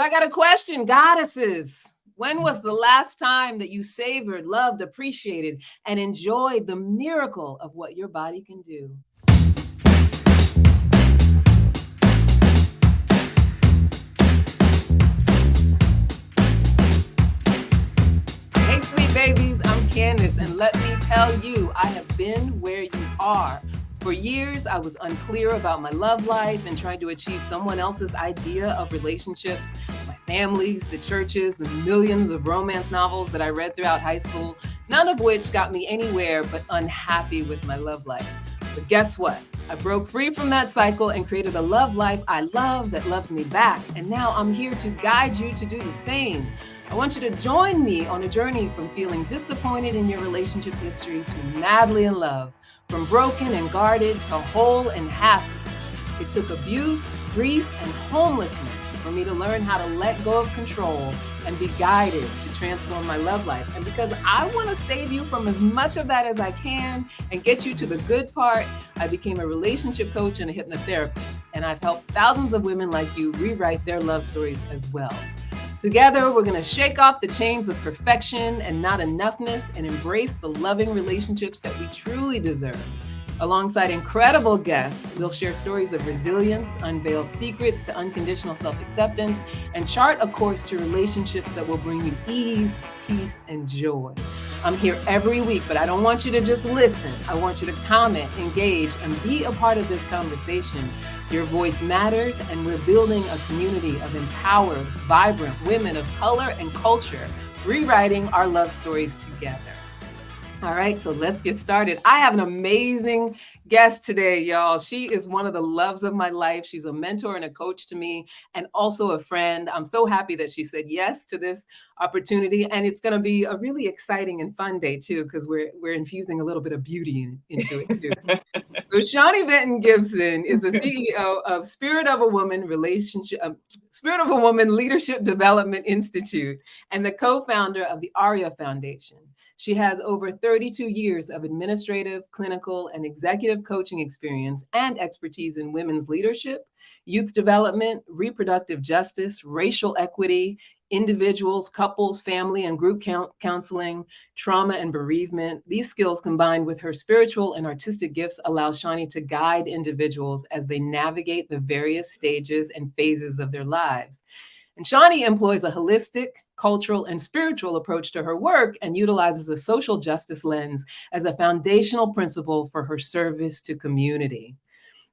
I got a question, goddesses. When was the last time that you savored, loved, appreciated, and enjoyed the miracle of what your body can do? Hey, sweet babies, I'm Candice, and let me tell you, I have been where you are. For years, I was unclear about my love life and trying to achieve someone else's idea of relationships. My families, the churches, the millions of romance novels that I read throughout high school, none of which got me anywhere but unhappy with my love life. But guess what? I broke free from that cycle and created a love life I love that loves me back. And now I'm here to guide you to do the same. I want you to join me on a journey from feeling disappointed in your relationship history to madly in love, from broken and guarded to whole and happy. It took abuse, grief, and homelessness for me to learn how to let go of control and be guided to transform my love life. And because I want to save you from as much of that as I can and get you to the good part, I became a relationship coach and a hypnotherapist. And I've helped thousands of women like you rewrite their love stories as well. Together, we're going to shake off the chains of perfection and not enoughness and embrace the loving relationships that we truly deserve. Alongside incredible guests, we'll share stories of resilience, unveil secrets to unconditional self-acceptance, and chart a course to relationships that will bring you ease, peace, and joy. I'm here every week, but I don't want you to just listen. I want you to comment, engage, and be a part of this conversation. Your voice matters, and we're building a community of empowered, vibrant women of color and culture, rewriting our love stories together. All right, so let's get started. I have an amazing guest today, y'all. She is one of the loves of my life. She's a mentor and a coach to me, and also a friend. I'm so happy that she said yes to this opportunity, and it's going to be a really exciting and fun day too, because we're infusing a little bit of beauty into it too. So Shawnee Benton Gibson is the CEO of Spirit of a Woman Leadership Development Institute and the co-founder of the ARIA Foundation. She has over 32 years of administrative, clinical, and executive coaching experience and expertise in women's leadership, youth development, reproductive justice, racial equity, individuals, couples, family, and group counseling, trauma and bereavement. These skills combined with her spiritual and artistic gifts allow Shawnee to guide individuals as they navigate the various stages and phases of their lives. And Shawnee employs a holistic, cultural, and spiritual approach to her work and utilizes a social justice lens as a foundational principle for her service to community.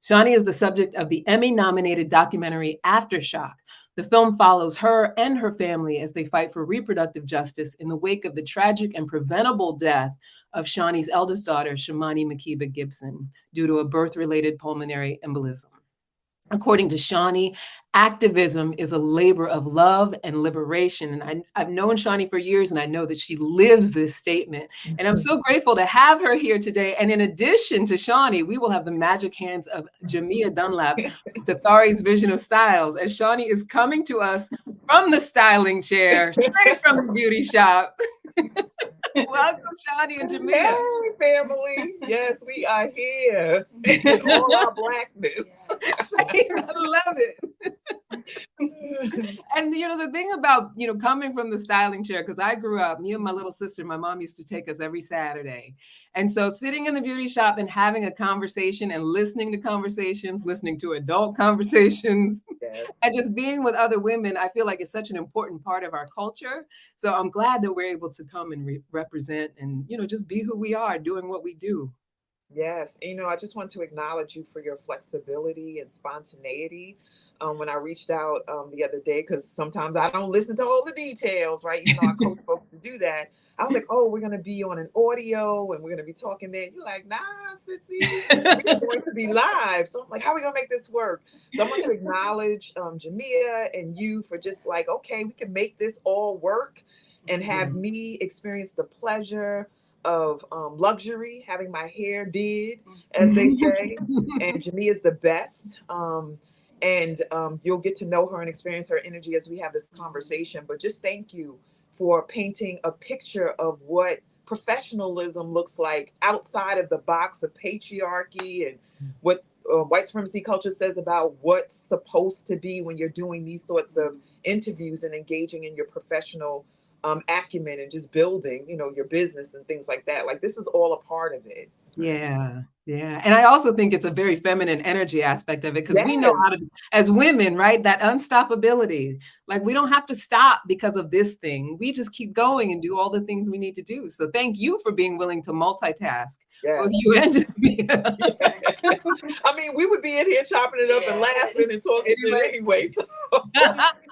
Shawnee is the subject of the Emmy-nominated documentary Aftershock. The film follows her and her family as they fight for reproductive justice in the wake of the tragic and preventable death of Shawnee's eldest daughter, Shawnee Benton Gibson, due to a birth-related pulmonary embolism. According to Shawnee, activism is a labor of love and liberation. And I've known Shawnee for years, and I know that she lives this statement. And I'm so grateful to have her here today. And in addition to Shawnee, we will have the magic hands of Jamia Dunlap, Dathari's Vision of Styles, as Shawnee is coming to us from the styling chair, straight from the beauty shop. Welcome, Shawnee and Jamia. Hey, family. Yes, we are here in all our blackness. I love it. And, the thing about, coming from the styling chair, because I grew up, me and my little sister, my mom used to take us every Saturday. And so sitting in the beauty shop and having a conversation and listening to conversations, listening to adult conversations, yes, and just being with other women, I feel like it's such an important part of our culture. So I'm glad that we're able to come and represent and, just be who we are, doing what we do. Yes. I just want to acknowledge you for your flexibility and spontaneity. When I reached out the other day, because sometimes I don't listen to all the details, right? I coach folks to do that. I was like, oh, we're going to be on an audio and we're going to be talking there. You're like, nah, Sissy, we're going to be live. So I'm like, how are we going to make this work? So I want to acknowledge Jamia and you for just like, okay, we can make this all work and have me experience the pleasure of luxury, having my hair did, as they say. And Jamia is the best. And you'll get to know her and experience her energy as we have this conversation. But just thank you for painting a picture of what professionalism looks like outside of the box of patriarchy and what white supremacy culture says about what's supposed to be when you're doing these sorts of interviews and engaging in your professional acumen and just building, your business and things like that. Like, this is all a part of it. Yeah. Yeah. And I also think it's a very feminine energy aspect of it, because we know Yes. how to, as women, right? That unstoppability. Like, we don't have to stop because of this thing. We just keep going and do all the things we need to do. So thank you for being willing to multitask, both Yes. you and Jamia. I mean, we would be in here chopping it up and laughing and talking shit anyway. So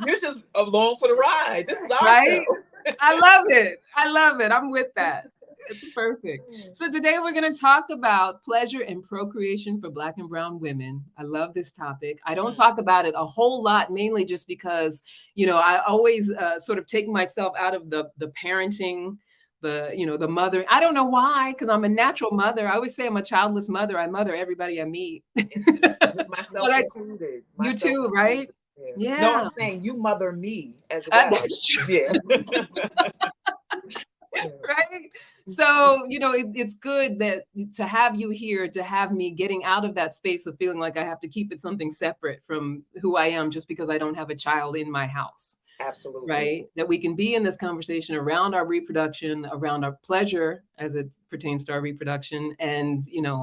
you're just along for the ride. This is our Right? show. I love it. I love it. I'm with that. It's perfect. So today we're going to talk about pleasure and procreation for Black and Brown women. I love this topic. I don't talk about it a whole lot, mainly just because, I always sort of take myself out of the parenting, the mother. I don't know why, because I'm a natural mother. I always say I'm a childless mother. I mother everybody I meet. Myself included. You too, right? Yeah. No, Yeah. I'm saying you mother me as well. That's true. Yeah. Right. So, it's good that to have you here, to have me getting out of that space of feeling like I have to keep it something separate from who I am just because I don't have a child in my house. Absolutely. Right. That we can be in this conversation around our reproduction, around our pleasure as it pertains to our reproduction. And,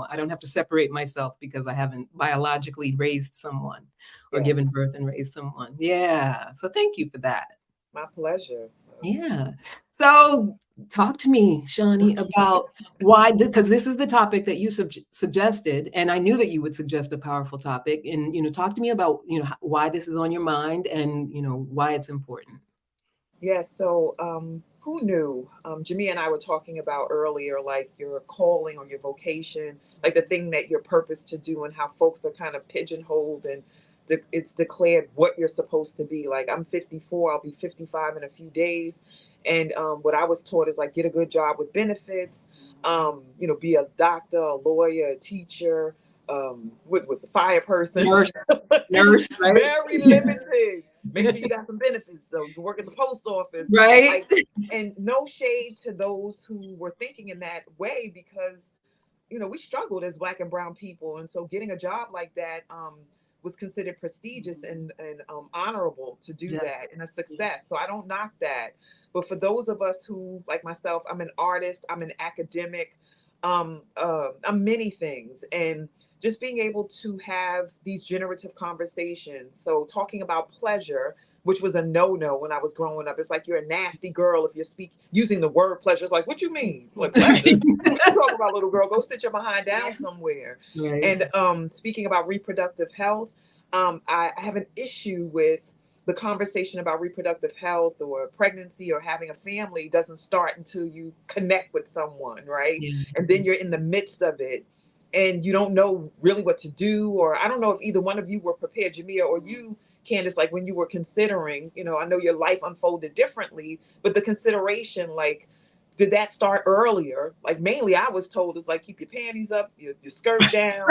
I don't have to separate myself because I haven't biologically raised someone or given birth and raised someone. Yeah. So thank you for that. My pleasure. Yeah. So talk to me, Shawnee, about why, because this is the topic that you suggested, and I knew that you would suggest a powerful topic. And, talk to me about, why this is on your mind and, why it's important. Yeah. So who knew? Jamie and I were talking about earlier, like your calling or your vocation, like the thing that you're purposed to do, and how folks are kind of pigeonholed and it's declared what you're supposed to be. Like, I'm 54, I'll be 55 in a few days. And what I was taught is like, get a good job with benefits, be a doctor, a lawyer, a teacher, what was a fire person? Nurse, right? Very limited. Make sure you got some benefits so you can work at the post office. Right. And no shade to those who were thinking in that way, because, we struggled as Black and Brown people. And so getting a job like that was considered prestigious and honorable to do that, and a success. So I don't knock that. But for those of us who, like myself, I'm an artist, I'm an academic, I'm many things. And just being able to have these generative conversations. So talking about pleasure, which was a no-no when I was growing up. It's like, you're a nasty girl if you using the word pleasure. It's like, what you mean? Like, pleasure? What you talking about, little girl? Go sit your behind down somewhere. Right. And speaking about reproductive health, I have an issue with the conversation about reproductive health or pregnancy or having a family doesn't start until you connect with someone, right? Yeah. And then you're in the midst of it and you don't know really what to do. Or I don't know if either one of you were prepared, Jamia, or you, Candice, like when you were considering, I know your life unfolded differently, but the consideration, like, did that start earlier? Like, mainly I was told is like, keep your panties up, your skirt down.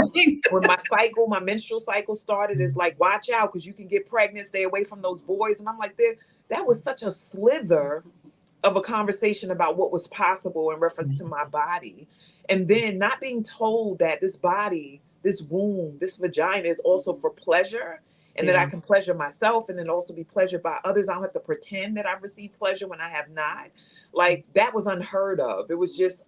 When my menstrual cycle started, is like, watch out because you can get pregnant, stay away from those boys. And I'm like, that was such a slither of a conversation about what was possible in reference to my body. And then not being told that this body, this womb, this vagina is also for pleasure, and that I can pleasure myself and then also be pleasured by others. I don't have to pretend that I've received pleasure when I have not. Like, that was unheard of. It was just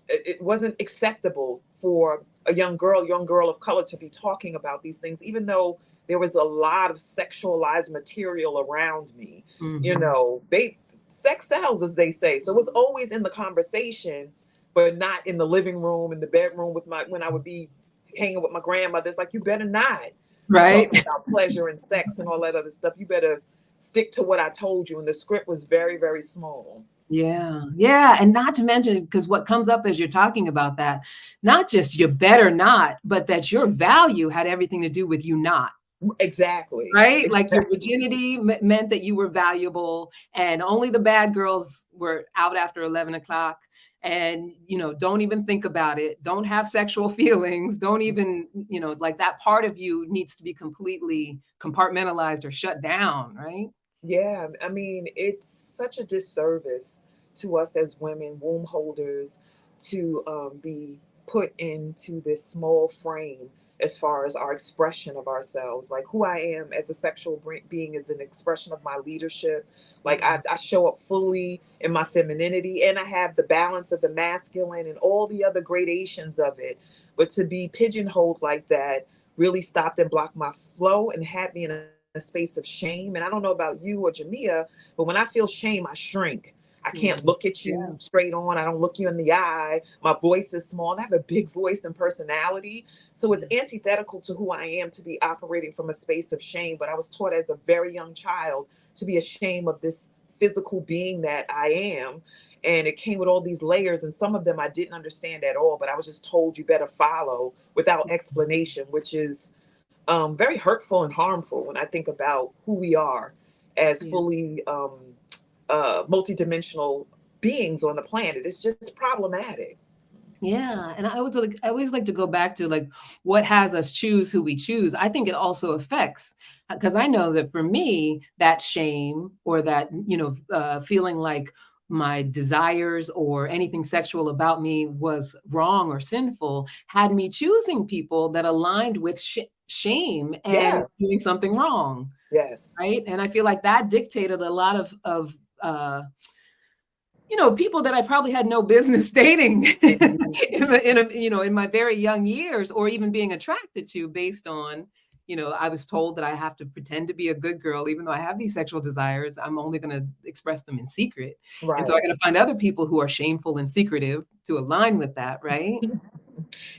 it wasn't acceptable for a young girl of color to be talking about these things, even though there was a lot of sexualized material around me. Sex sells, as they say. So it was always in the conversation, but not in the living room, in the bedroom when I would be hanging with my grandmother. It's like, you better not Right. talk about pleasure and sex and all that other stuff. You better stick to what I told you. And the script was very, very small. Yeah. Yeah. And not to mention, because what comes up as you're talking about that, not just you better not, but that your value had everything to do with you not. Exactly. Right? Like, your virginity meant that you were valuable, and only the bad girls were out after 11 o'clock. And, don't even think about it. Don't have sexual feelings. Don't even, like, that part of you needs to be completely compartmentalized or shut down. Right? Yeah. I mean, it's such a disservice to us as women, womb holders, to be put into this small frame, as far as our expression of ourselves. Like who I am as a sexual being is an expression of my leadership. Like I show up fully in my femininity, and I have the balance of the masculine and all the other gradations of it. But to be pigeonholed like that really stopped and blocked my flow and had me in a space of shame. And I don't know about you or Jamia, but when I feel shame, I shrink. I can't look at you Yeah. straight on. I don't look you in the eye. My voice is small. And I have a big voice and personality. So it's antithetical to who I am to be operating from a space of shame. But I was taught as a very young child to be ashamed of this physical being that I am. And it came with all these layers, and some of them I didn't understand at all, but I was just told you better follow without explanation, which is very hurtful and harmful when I think about who we are as Yeah. fully multidimensional beings on the planet. It's just problematic. Yeah, and I always like to go back to like what has us choose who we choose. I think it also affects because I know that for me, that shame or that feeling like my desires or anything sexual about me was wrong or sinful had me choosing people that aligned with shame and Yeah. doing something wrong, Yes. right? And I feel like that dictated a lot of people that I probably had no business dating in my very young years, or even being attracted to based on, I was told that I have to pretend to be a good girl, even though I have these sexual desires. I'm only going to express them in secret. And so I Right. got to find other people who are shameful and secretive to align with that. Right.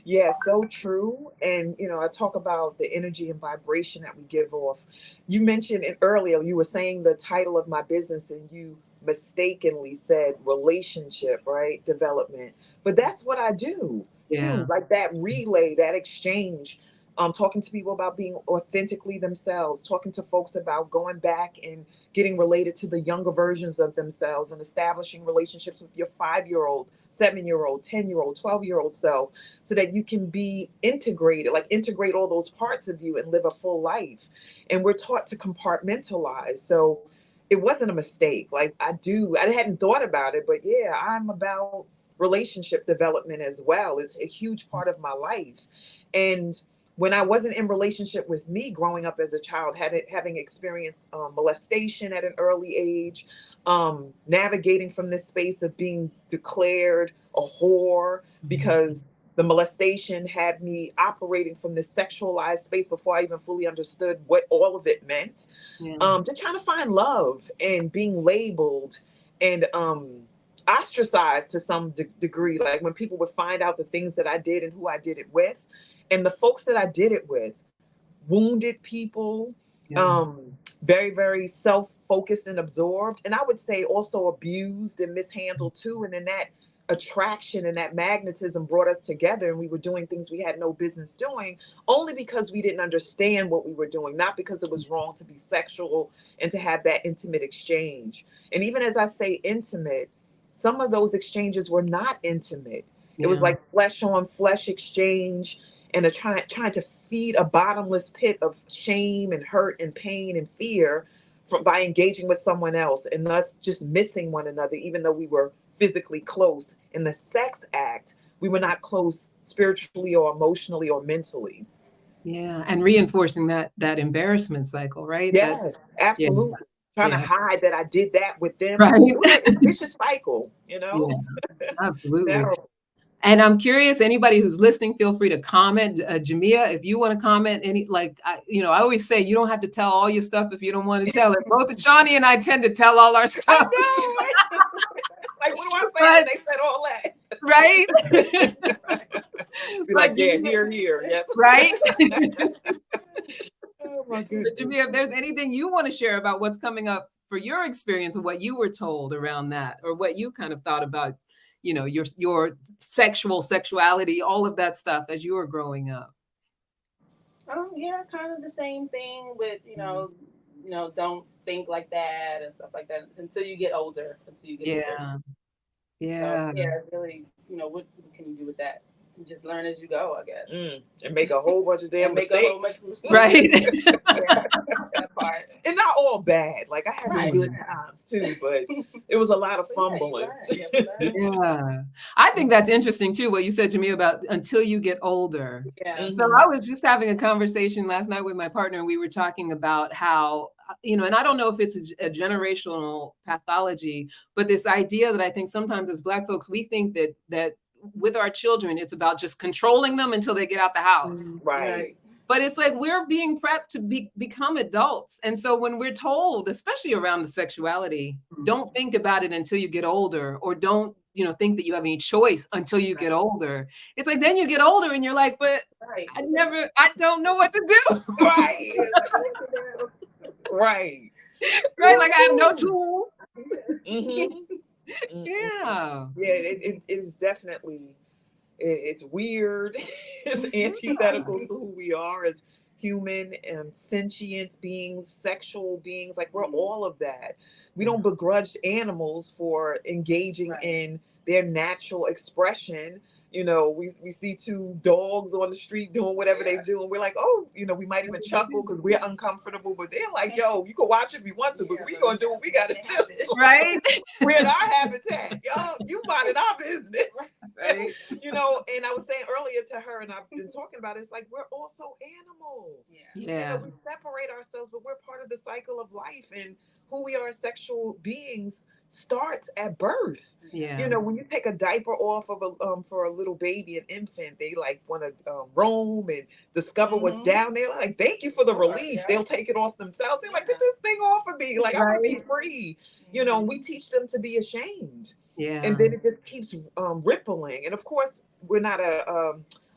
Yeah, so true. And, I talk about the energy and vibration that we give off. You mentioned it earlier, you were saying the title of my business, and you mistakenly said relationship, right? Development. But that's what I do too. Yeah. Like that relay, that exchange, talking to people about being authentically themselves, talking to folks about going back and getting related to the younger versions of themselves and establishing relationships with your 5-year-old, 7-year-old, 10-year-old, 12-year-old self so that you can be integrated, like integrate all those parts of you and live a full life. And we're taught to compartmentalize. So it wasn't a mistake. Like I hadn't thought about it, but yeah, I'm about relationship development as well. It's a huge part of my life. And when I wasn't in relationship with me growing up as a child, having experienced molestation at an early age, navigating from this space of being declared a whore because the molestation had me operating from this sexualized space before I even fully understood what all of it meant. Yeah. Just trying to find love and being labeled and ostracized to some degree. Like when people would find out the things that I did and who I did it with, and the folks that I did it with, wounded people, Yeah. very, very self-focused and absorbed. And I would say also abused and mishandled too. And then that attraction and that magnetism brought us together, and we were doing things we had no business doing only because we didn't understand what we were doing, not because it was wrong to be sexual and to have that intimate exchange. And even as I say intimate, some of those exchanges were not intimate. It was Yeah. like flesh on flesh exchange, and trying to feed a bottomless pit of shame and hurt and pain and fear by engaging with someone else, and us just missing one another, even though we were physically close. In the sex act, we were not close spiritually or emotionally or mentally. Yeah. And reinforcing that embarrassment cycle, right? Yes, Yeah. absolutely. Trying to Yeah. hide that I did that with them. Right. It was a vicious cycle, Yeah. Absolutely. Terrible. And I'm curious, anybody who's listening, feel free to comment. Jamia, if you want to comment, I always say you don't have to tell all your stuff if you don't want to tell it. Both Shawnee and I tend to tell all our I stuff. know. Like, what do I say when But, they said all that? right? Be like, But yeah, Jamia, here, yes. right? Oh my But goodness. Jamia, if there's anything you want to share about what's coming up for your experience and what you were told around that, or what you kind of thought about, your sexuality, all of that stuff as you were growing up. Yeah, kind of the same thing with, don't think like that and stuff like that until you get older, until you get to certain. Yeah. So Yeah. yeah, really, what can you do with that? You just learn as you go, I guess. And make a whole bunch of damn And make a whole mistakes. bunch of mistakes. Right. Yeah, part. And not all bad. Like I had some Right. good times too, but it was a lot of fumbling. Yeah. I think that's interesting too, what you said to me about until you get older. Yeah. So I was just having a conversation last night with my partner, and we were talking about how, and I don't know if it's a generational pathology, but this idea that I think sometimes as Black folks, we think that with our children, it's about just controlling them until they get out the house. Right. But it's like we're being prepped to become adults. And so when we're told, especially around the sexuality, don't think about it until you get older, or don't, think that you have any choice until you get older. It's like, then you get older and you're like, but I don't know what to do. Right. Right. Right. Like I have no tools. Yeah. Yeah, it is definitely, it's weird. It's antithetical to who we are as human and sentient beings, sexual beings. Like we're all of that. We don't begrudge animals for engaging in their natural expression. We see two dogs on the street doing whatever they do, and we're like, oh, we might even chuckle because we're uncomfortable, but they're like, yo, you can watch if you want to, but we're gonna do what we gotta do. Right. We're in our habitat. Yo, you minding our business. Right. And I was saying earlier to her, and I've been talking about it, it's like we're also animals. Yeah. We separate ourselves, but we're part of the cycle of life, and who we are as sexual beings starts at birth. Yeah. When you take a diaper off of for a little baby, an infant, they like want to roam and discover what's down there. Like, thank you for the relief. They'll take it off themselves. They're like, get this thing off of me. Like, I want to be free. We teach them to be ashamed. Yeah. And then it just keeps rippling. And of course, we're not a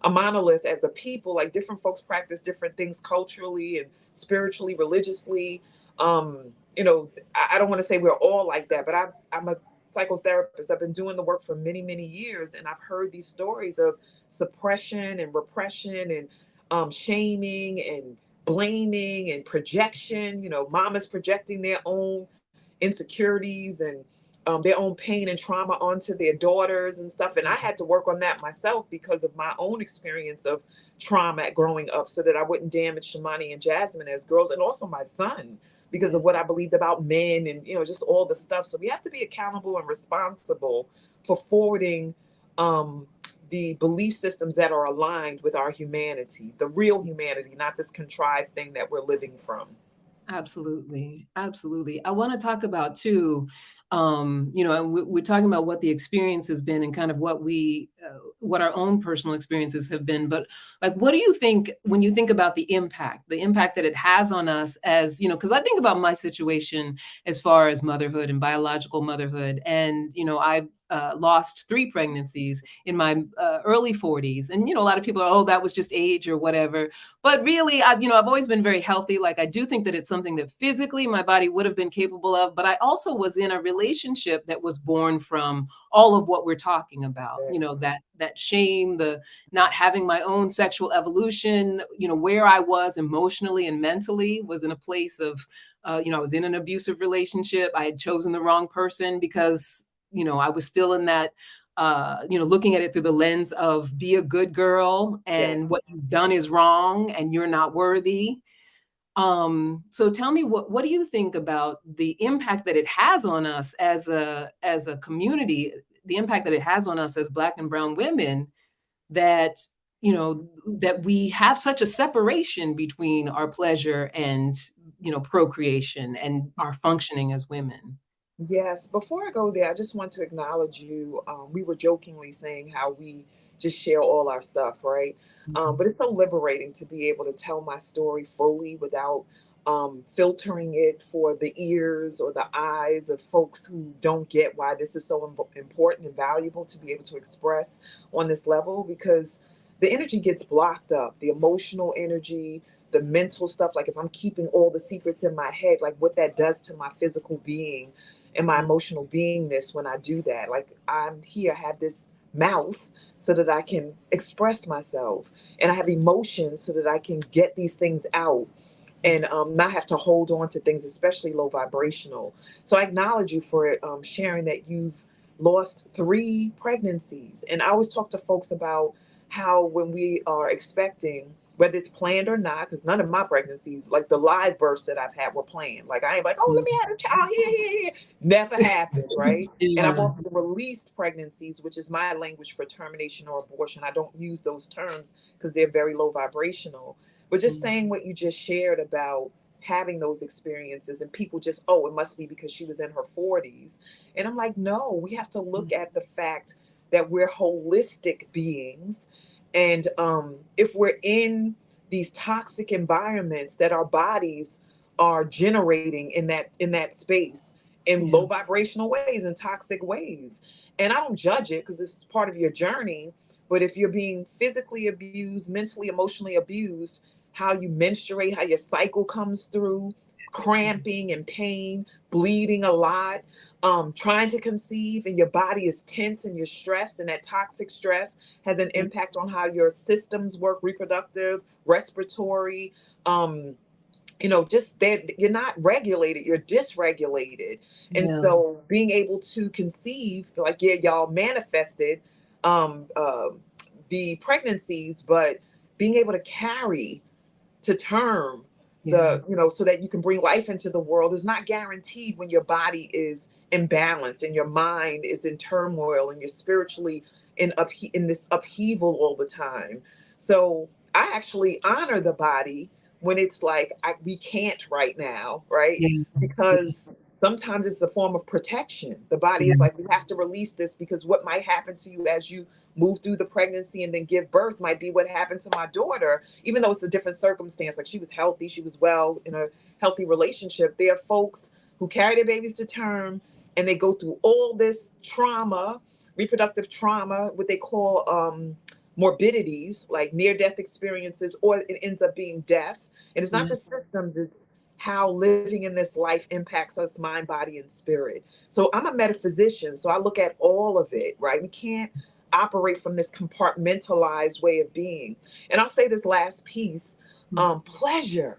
monolith as a people. Like different folks practice different things culturally and spiritually, religiously. I don't want to say we're all like that, but I'm a psychotherapist. I've been doing the work for many, many years, and I've heard these stories of suppression and repression and shaming and blaming and projection. Mamas projecting their own insecurities and their own pain and trauma onto their daughters and stuff. And I had to work on that myself because of my own experience of trauma growing up, so that I wouldn't damage Shawnee and Jasmine as girls, and also my son, because of what I believed about men and, just all the stuff. So we have to be accountable and responsible for forwarding the belief systems that are aligned with our humanity, the real humanity, not this contrived thing that we're living from. Absolutely. Absolutely. I want to talk about too, and we're talking about what the experience has been and kind of what our own personal experiences have been. But like, what do you think when you think about the impact that it has on us as, because I think about my situation as far as motherhood and biological motherhood. And, I lost 3 pregnancies in my early 40s. And, a lot of people are, oh, that was just age or whatever. But really, I've always been very healthy. Like, I do think that it's something that physically my body would have been capable of. But I also was in a relationship that was born from all of what we're talking about, that shame, the not having my own sexual evolution, where I was emotionally and mentally was in a place of, I was in an abusive relationship. I had chosen the wrong person because I was still in that, looking at it through the lens of be a good girl and what you've done is wrong and you're not worthy. So tell me, what do you think about the impact that it has on us as a community, the impact that it has on us as Black and brown women, that, that we have such a separation between our pleasure and, procreation and our functioning as women? Yes. Before I go there, I just want to acknowledge you. We were jokingly saying how we just share all our stuff, right? But it's so liberating to be able to tell my story fully without filtering it for the ears or the eyes of folks who don't get why this is so important and valuable to be able to express on this level, because the energy gets blocked up, the emotional energy, the mental stuff. Like if I'm keeping all the secrets in my head, like what that does to my physical being and my emotional beingness when I do that. Like I'm here, I have this mouth so that I can express myself, and I have emotions so that I can get these things out and not have to hold on to things, especially low vibrational. So I acknowledge you for sharing that you've lost 3 pregnancies. And I always talk to folks about how when we are expecting, whether it's planned or not, because none of my pregnancies, like the live births that I've had, were planned. Like I ain't like, oh, let me have a child here. Never happened, right? And I've Yeah. also released pregnancies, which is my language for termination or abortion. I don't use those terms because they're very low vibrational. But just saying what you just shared about having those experiences, and people just, oh, it must be because she was in her 40s. And I'm like, no, we have to look at the fact that we're holistic beings. And if we're in these toxic environments that our bodies are generating in that space in Yeah. low vibrational ways and toxic ways, and I don't judge it because it's part of your journey. But if you're being physically abused, mentally, emotionally abused, how you menstruate, how your cycle comes through, cramping and pain, bleeding a lot, trying to conceive, and your body is tense and you're stressed, and that toxic stress has an impact on how your systems work, reproductive, respiratory, just that you're not regulated, you're dysregulated. And Yeah. so being able to conceive, like, yeah, y'all manifested um, uh, the pregnancies, but being able to carry to term Yeah. so that you can bring life into the world is not guaranteed when your body is imbalanced and your mind is in turmoil and you're spiritually in this upheaval all the time. So I actually honor the body when it's like, we can't right now, right? Yeah. Because sometimes it's a form of protection. The body Yeah. is like, we have to release this because what might happen to you as you move through the pregnancy and then give birth might be what happened to my daughter, even though it's a different circumstance. Like, she was healthy, she was well in a healthy relationship. There are folks who carry their babies to term and they go through all this trauma, reproductive trauma, what they call morbidities, like near-death experiences, or it ends up being death. And it's not Yeah. just systems, it's how living in this life impacts us, mind, body, and spirit. So I'm a metaphysician, so I look at all of it, right? We can't operate from this compartmentalized way of being. And I'll say this last piece, pleasure.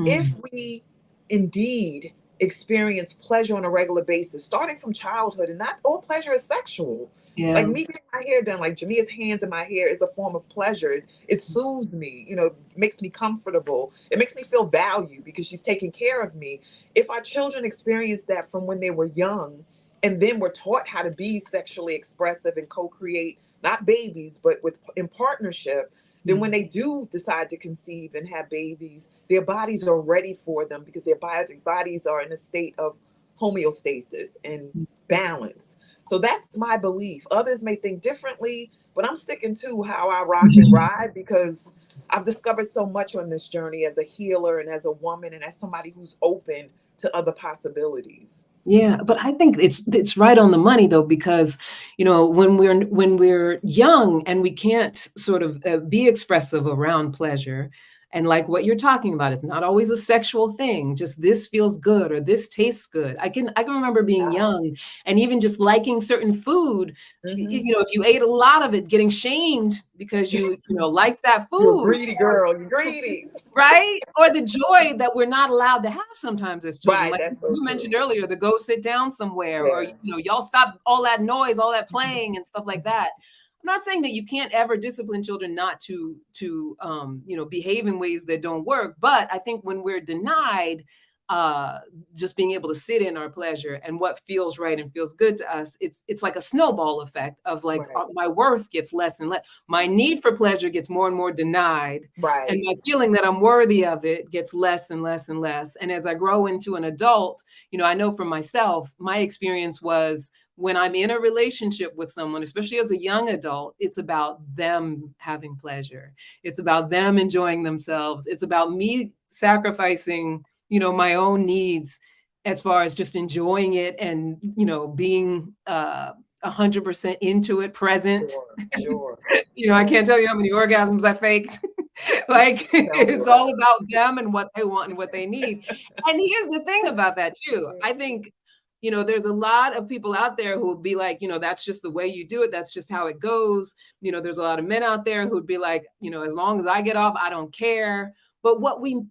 If Mm. we indeed experience pleasure on a regular basis, starting from childhood, and not all pleasure is sexual. Like Yeah. me getting my hair done, like Jamia's hands in my hair is a form of pleasure. It soothes me, makes me comfortable. It makes me feel valued because she's taking care of me. If our children experience that from when they were young, and then we're taught how to be sexually expressive and co-create, not babies, but in partnership, then when they do decide to conceive and have babies, their bodies are ready for them because their bodies are in a state of homeostasis and balance. So that's my belief. Others may think differently, but I'm sticking to how I rock and ride because I've discovered so much on this journey as a healer and as a woman and as somebody who's open to other possibilities. Yeah, but I think it's right on the money though, because when we're young and we can't sort of be expressive around pleasure, and like what you're talking about, it's not always a sexual thing. Just this feels good or this tastes good. I can remember being young and even just liking certain food. Mm-hmm. If you ate a lot of it, getting shamed because you liked that You're a food. greedy girl. You're greedy. Right? Or the joy that we're not allowed to have sometimes as children. Right. Like That's so you mentioned true. earlier, the go sit down somewhere, or Yeah. y'all stop all that noise, all that playing and stuff like that. I'm not saying that you can't ever discipline children not to behave in ways that don't work, but I think when we're denied just being able to sit in our pleasure and what feels right and feels good to us, it's like a snowball effect of like Right. my worth gets less and less. My need for pleasure gets more and more denied, and Right. my feeling that I'm worthy of it gets less and less and less. And as I grow into an adult, I know for myself, my experience was when I'm in a relationship with someone, especially as a young adult, it's about them having pleasure. It's about them enjoying themselves. It's about me sacrificing, my own needs as far as just enjoying it and, being 100% into it, present. Sure. Sure. I Sure. can't tell you how many orgasms I faked. Like Tell me it's all about it. about them and what they want and what they need. And here's the thing about that too. I think, there's a lot of people out there who would be like, that's just the way you do it. That's just how it goes. There's a lot of men out there who'd be like, as long as I get off, I don't care. But what we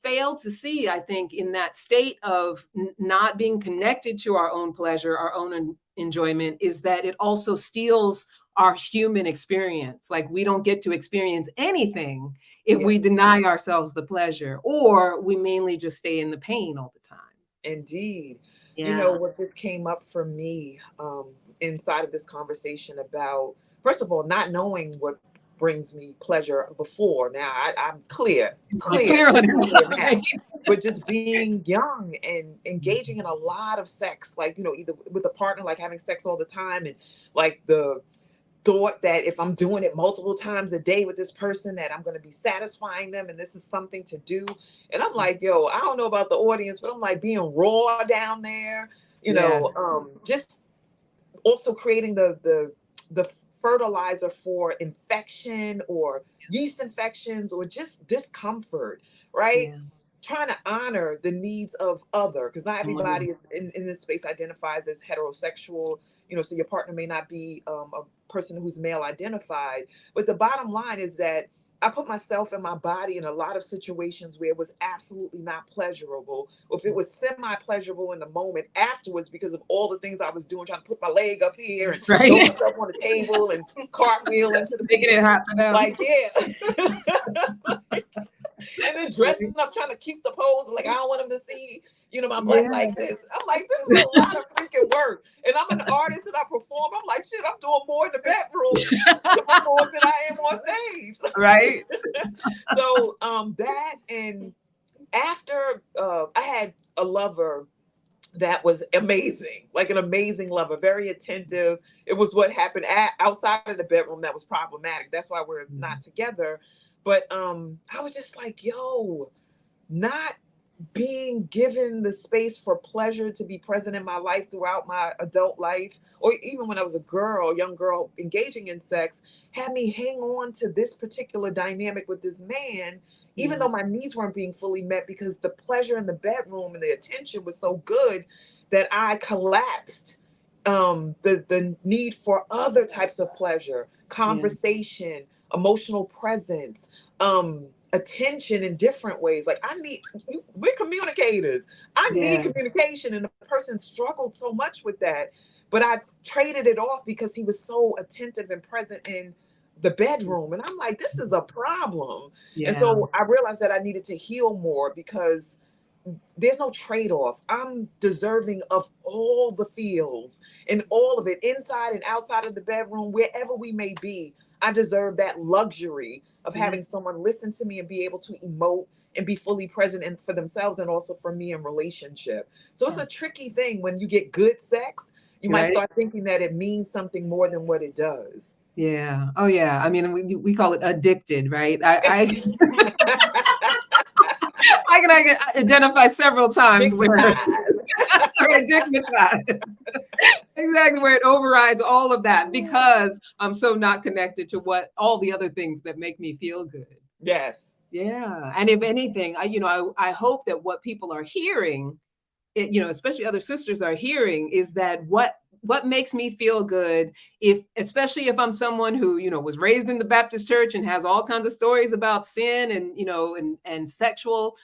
fail to see, I think, in that state of not being connected to our own pleasure, our own enjoyment, is that it also steals our human experience. Like we don't get to experience anything if we deny ourselves the pleasure, or we mainly just stay in the pain all the time. Indeed. You know, Yeah. what just came up for me inside of this conversation about, first of all, not knowing what brings me pleasure before. Now, I'm I'm clear on crystal clear it. now. Right? But just being young and engaging in a lot of sex, like, you know, either with a partner, like having sex all the time, and like the thought that if I'm doing it multiple times a day with this person, that I'm going to be satisfying them and this is something to do. And I'm like, yo, I don't know about the audience, but I'm like being raw down there, you know, Yes. just also creating the fertilizer for infection or yeast infections or just discomfort, right? Yeah. Trying to honor the needs of other, because not Someone. everybody in this space identifies as heterosexual, you know, so your partner may not be a person who's male identified. But the bottom line is that I put myself and my body in a lot of situations where it was absolutely not pleasurable, or if it was semi-pleasurable in the moment afterwards because of all the things I was doing, trying to put my leg up here and throw Right. myself on the table and cartwheel into the Making it people. happen now. Like, yeah. And then dressing up, trying to keep the pose. Like, I don't want them to see, you know, my butt Yeah. like this. I'm like, this is a lot of freaking work. And I'm an artist and I perform. I'm like, shit, I'm doing more in the bedroom to perform than I am on stage. Right. So that, and after I had a lover that was amazing, like an amazing lover, very attentive. It was what happened outside of the bedroom that was problematic. That's why we're not together. But I was just like, yo, not being given the space for pleasure to be present in my life throughout my adult life, or even when I was a girl, young girl engaging in sex, had me hang on to this particular dynamic with this man, even Yeah. though my needs weren't being fully met, because the pleasure in the bedroom and the attention was so good that I collapsed the need for other types of pleasure, Yeah. conversation, emotional presence, attention in different ways. Like, we're communicators. I need Yeah. communication. And the person struggled so much with that. But I traded it off because he was so attentive and present in the bedroom. And I'm like, this is a problem. And Yeah. so I realized that I needed to heal more, because there's no trade-off. I'm deserving of all the feels and all of it, inside and outside of the bedroom, wherever we may be. I deserve that luxury of Yeah. having someone listen to me and be able to emote and be fully present in, for themselves and also for me in relationship. So it's a tricky thing. When you get good sex, you might Right. start thinking that it means something more than what it does. Yeah. Oh yeah. I mean, we call it addicted, right? I can identify several times where Stigmatized. ridiculous. Exactly, where it overrides all of that because I'm so not connected to what all the other things that make me feel good. Yes. Yeah. And if anything, I hope that what people are hearing, especially other sisters are hearing, is that what makes me feel good, especially if I'm someone who, was raised in the Baptist church and has all kinds of stories about sin and, and sexual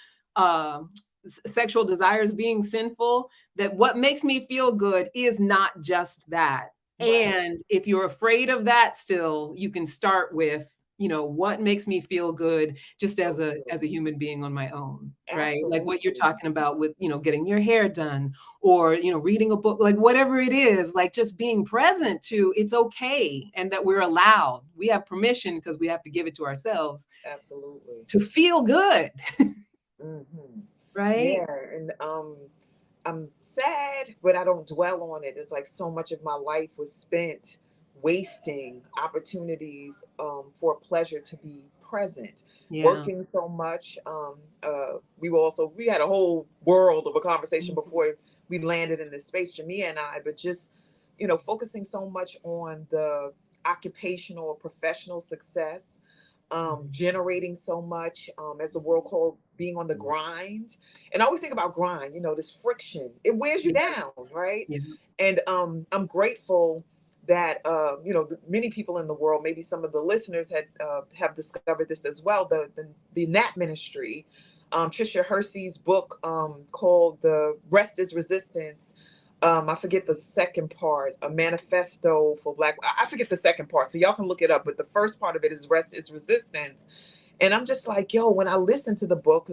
desires being sinful, that what makes me feel good is not just that. Right. And if you're afraid of that still, you can start with, what makes me feel good just as So a true. human being on my own, right? Like what you're Absolutely. talking about with, getting your hair done or, reading a book, like whatever it is, like just being present to it's okay. And that we're allowed, we have permission because we have to give it to ourselves Absolutely. to feel good. Hmm. Right? Yeah. And I'm sad, but I don't dwell on it. It's like so much of my life was spent wasting opportunities for pleasure to be present, Yeah. working so much. We had a whole world of a conversation before we landed in this space, Jamia and I, but just, focusing so much on the occupational or professional success, generating so much, as the world called being on the grind. And I always think about grind, this friction, it wears you Yeah. down, right? Yeah. And I'm grateful that many people in the world, maybe some of the listeners have discovered this as well. The Nat Ministry, Trisha Hersey's book called "The Rest Is Resistance." I forget the second part, a manifesto for Black. I forget the second part, so y'all can look it up. But the first part of it is "Rest is Resistance," And I'm just like, yo, when I listen to the book,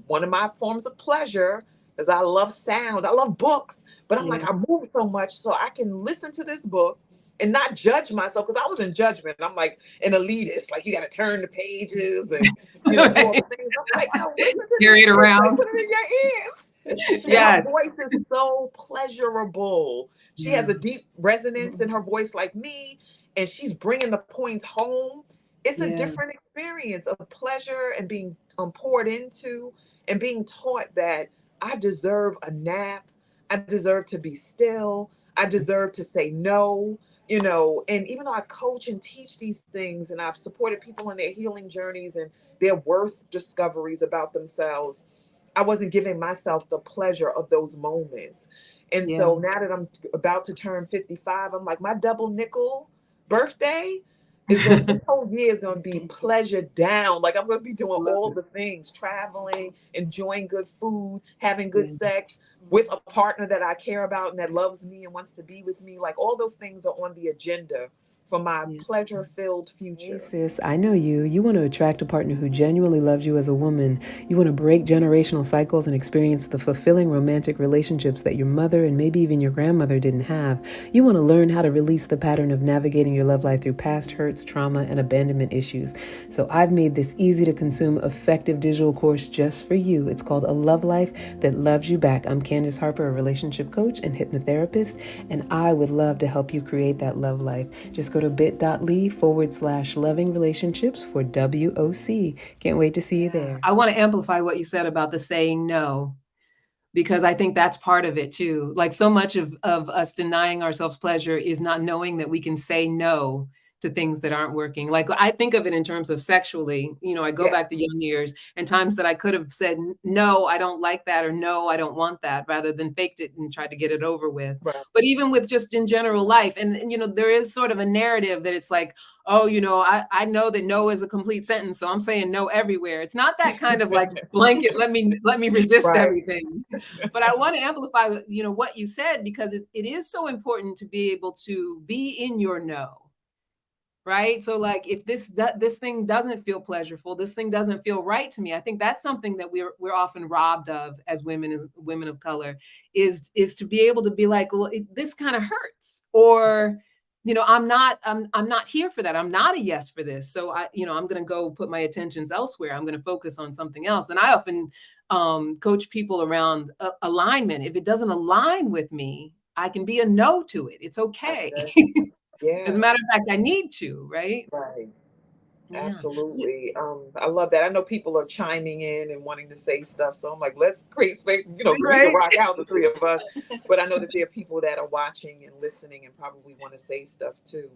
one of my forms of pleasure is I love sound, I love books, but I'm like, Yeah. I move so much so I can listen to this book and not judge myself, because I was in judgment. I'm like an elitist, like you got to turn the pages and do all the things. I'm like, no, listen to Carry this it shit, like around. put it in your ears. And her Yes. voice is so pleasurable. She has Yeah. a deep resonance in her voice, like me, and she's bringing the points home. It's a Yeah. different experience of pleasure and being poured into, and being taught that I deserve a nap. I deserve to be still. I deserve to say no, and even though I coach and teach these things and I've supported people in their healing journeys and their worth discoveries about themselves, I wasn't giving myself the pleasure of those moments. And Yeah. so now that I'm about to turn 55, I'm like, my double nickel birthday is going, this whole year is going to be pleasure down. Like I'm going to be doing Love all it. the things, traveling, enjoying good food, having good Yeah. sex with a partner that I care about and that loves me and wants to be with me. Like all those things are on the agenda for my Yeah. pleasure filled Hey future. sis, I know you. You want to attract a partner who genuinely loves you as a woman. You want to break generational cycles and experience the fulfilling romantic relationships that your mother and maybe even your grandmother didn't have. You want to learn how to release the pattern of navigating your love life through past hurts, trauma, and abandonment issues. So I've made this easy to consume, effective digital course just for you. It's called A Love Life That Loves You Back. I'm Candice Harper, a relationship coach and hypnotherapist, and I would love to help you create that love life. Just go to bit.ly/loving relationships for WOC. Can't wait to see you there. I want to amplify what you said about the saying no, because I think that's part of it too. Like so much of us denying ourselves pleasure is not knowing that we can say no to things that aren't working. Like I think of it in terms of sexually, I go back to Yes. young years and times that I could have said, no, I don't like that, or no, I don't want that, rather than faked it and tried to get it over with. Right. But even with just in general life, and there is sort of a narrative that it's like, oh, I know that no is a complete sentence, so I'm saying no everywhere. It's not that kind of like blanket, let me resist Right. everything. But I want to amplify, what you said, because it is so important to be able to be in your no. Right. So like if this thing doesn't feel pleasurable, this thing doesn't feel right to me, I think that's something that we're often robbed of as women of color, is to be able to be like, well, this kind of hurts, or I'm not here for that. I'm not a yes for this. So I'm going to go put my attentions elsewhere. I'm going to focus on something else. And I often coach people around alignment. If it doesn't align with me, I can be a no to it. It's okay. As a Yeah. matter of fact, I need to, right? Right. Yeah. Absolutely. I love that. I know people are chiming in and wanting to say stuff. So I'm like, let's create space, so we can Right. rock out, the three of us. But I know that there are people that are watching and listening and probably want to say stuff too.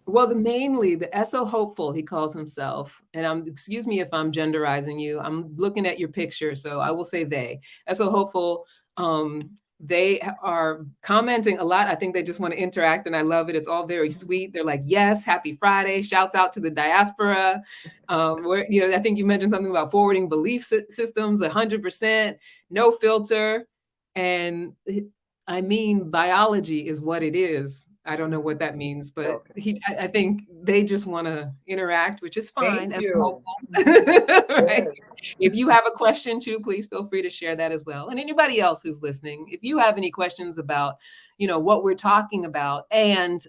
Well, mainly the SO hopeful, he calls himself. And excuse me if I'm genderizing you. I'm looking at your picture, so I will say they. SO hopeful, um, they are commenting a lot. I think they just want to interact, and I love it. It's all very sweet. They're like, yes, happy Friday. Shouts out to the diaspora. I think you mentioned something about forwarding belief systems, 100%, no filter. And I mean, biology is what it is. I don't know what that means, but Okay. I think they just want to interact, which is fine. Thank That's you. hopeful, right? Yes. If you have a question too, please feel free to share that as well. And anybody else who's listening, if you have any questions about, what we're talking about, and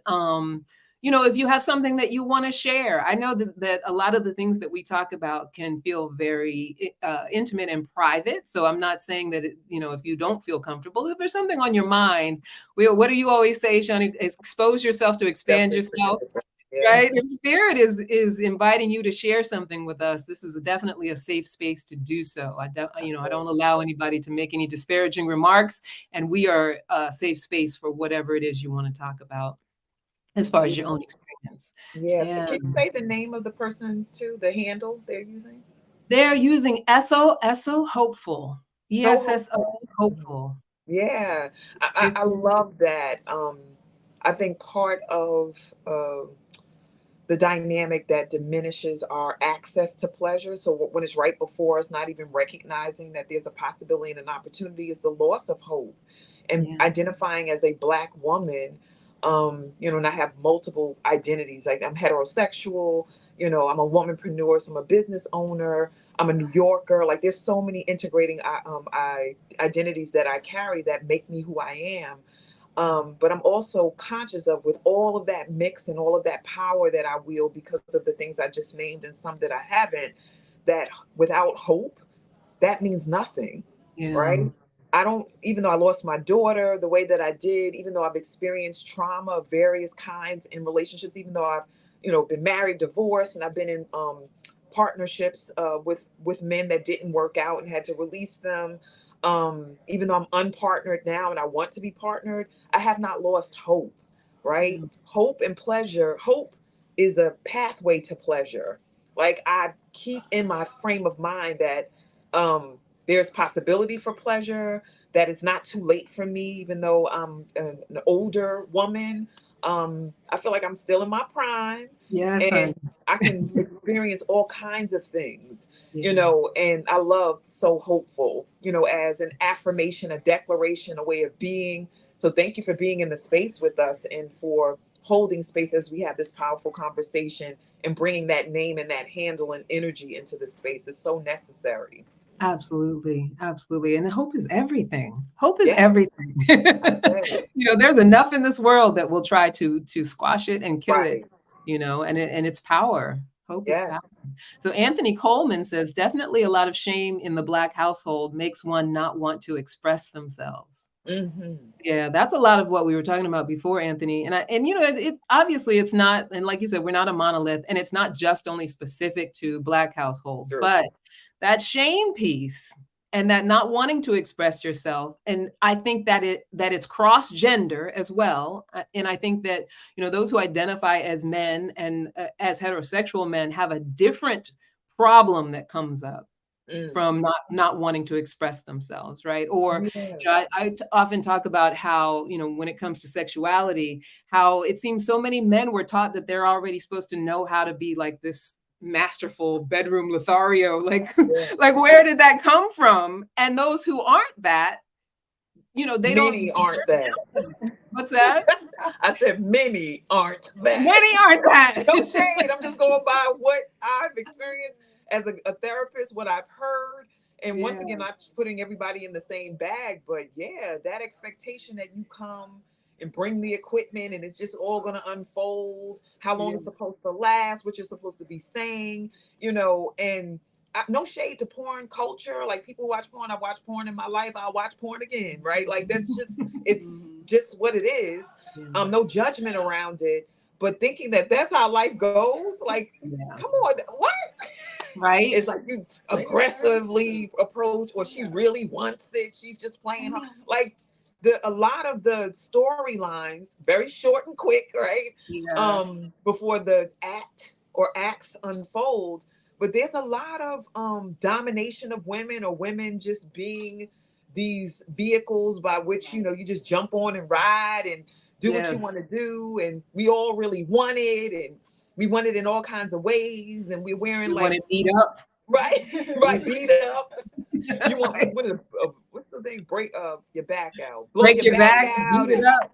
if you have something that you want to share, I know that a lot of the things that we talk about can feel very intimate and private. So I'm not saying that, if you don't feel comfortable, if there's something on your mind, what do you always say, Shawnee? Expose yourself to expand yourself. Yeah. Right. If spirit is inviting you to share something with us, this is definitely a safe space to do so. I don't allow anybody to make any disparaging remarks, and we are a safe space for whatever it is you want to talk about as far as your own experience. Yeah. Yeah. Can you say the name of the person too, the handle they're using? They're using SO hopeful. So ESSO hopeful. hopeful. Yeah. I It's love that. I think part of the dynamic that diminishes our access to pleasure. So when it's right before us, not even recognizing that there's a possibility and an opportunity, is the loss of hope. And yeah. identifying as a Black woman, and I have multiple identities. Like I'm heterosexual, I'm a womanpreneur, so I'm a business owner. I'm a New Yorker. Like there's so many integrating identities that I carry that make me who I am. But I'm also conscious of, with all of that mix and all of that power that I wield because of the things I just named and some that I haven't, that without hope, that means nothing, Yeah. right? I don't, even though I lost my daughter the way that I did, even though I've experienced trauma of various kinds in relationships, even though I've, been married, divorced, and I've been in partnerships with men that didn't work out and had to release them. Even though I'm unpartnered now and I want to be partnered, I have not lost hope, right? Mm. Hope and pleasure. Hope is a pathway to pleasure. Like I keep in my frame of mind that there's possibility for pleasure, that it's not too late for me, even though I'm an older woman. I feel like I'm still in my prime Yes, and honey. I can experience all kinds of things, Yeah. and I love So Hopeful, as an affirmation, a declaration, a way of being. So thank you for being in the space with us and for holding space as we have this powerful conversation and bringing that name and that handle and energy into the space. It's so necessary. Absolutely, absolutely. And hope is everything. Hope is Yeah, everything. yeah, There's enough in this world that will try to squash it and kill it, right. and its power. Hope is Yeah. power. So Anthony Coleman says definitely a lot of shame in the Black household makes one not want to express themselves. Hmm. Yeah, that's a lot of what we were talking about before, Anthony. It obviously it's not, and like you said, we're not a monolith, and it's not just only specific to Black households, True. but that shame piece and that not wanting to express yourself, and I think that it's cross gender as well, and I think that those who identify as men and as heterosexual men have a different problem that comes up Mm. from not wanting to express themselves, right? Or Yeah. often talk about how when it comes to sexuality, how it seems so many men were taught that they're already supposed to know how to be like this masterful bedroom Lothario, like Yeah. like where did that come from? And those who aren't that, they Many don't. aren't that. What's that? I said many aren't that. Many aren't that. No shade. I'm just going by what I've experienced as a therapist, what I've heard. And once Yeah, again, not putting everybody in the same bag, but yeah, that expectation that you come and bring the equipment and it's just all going to unfold, how long yeah, it's supposed to last, what you're supposed to be saying, and no shade to porn culture. Like people watch porn. I watch porn in my life. I'll watch porn again, right? Like that's just, it's Mhm. just what it is. yeah, No judgment around it, but thinking that that's how life goes, like, yeah. come on, what? Right? It's like you aggressively approach, or she really wants it. She's just playing her. Like a lot of the storylines, very short and quick, right? Yeah, Before the act or acts unfold. But there's a lot of domination of women, or women just being these vehicles by which you just jump on and ride and do what you yes. want to do, and we all really want it, and we want it in all kinds of ways, and we're wearing We want like to beat up. right, right, beat up. You want Right. what's the thing? Break your back out, blow Break your your back back, beat out. it up.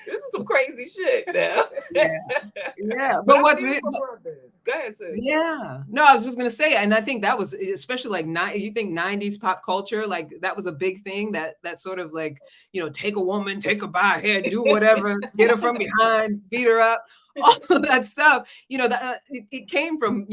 This is some crazy shit now. Yeah, yeah. But But I what's feel weird? for brothers. Go ahead, sis. Yeah. No, I was just gonna say, and I think that was especially like you think 90s pop culture, like that was a big thing that sort of like, take a woman, take her by her head, do whatever, get her from behind, beat her up, all of that stuff. It came from,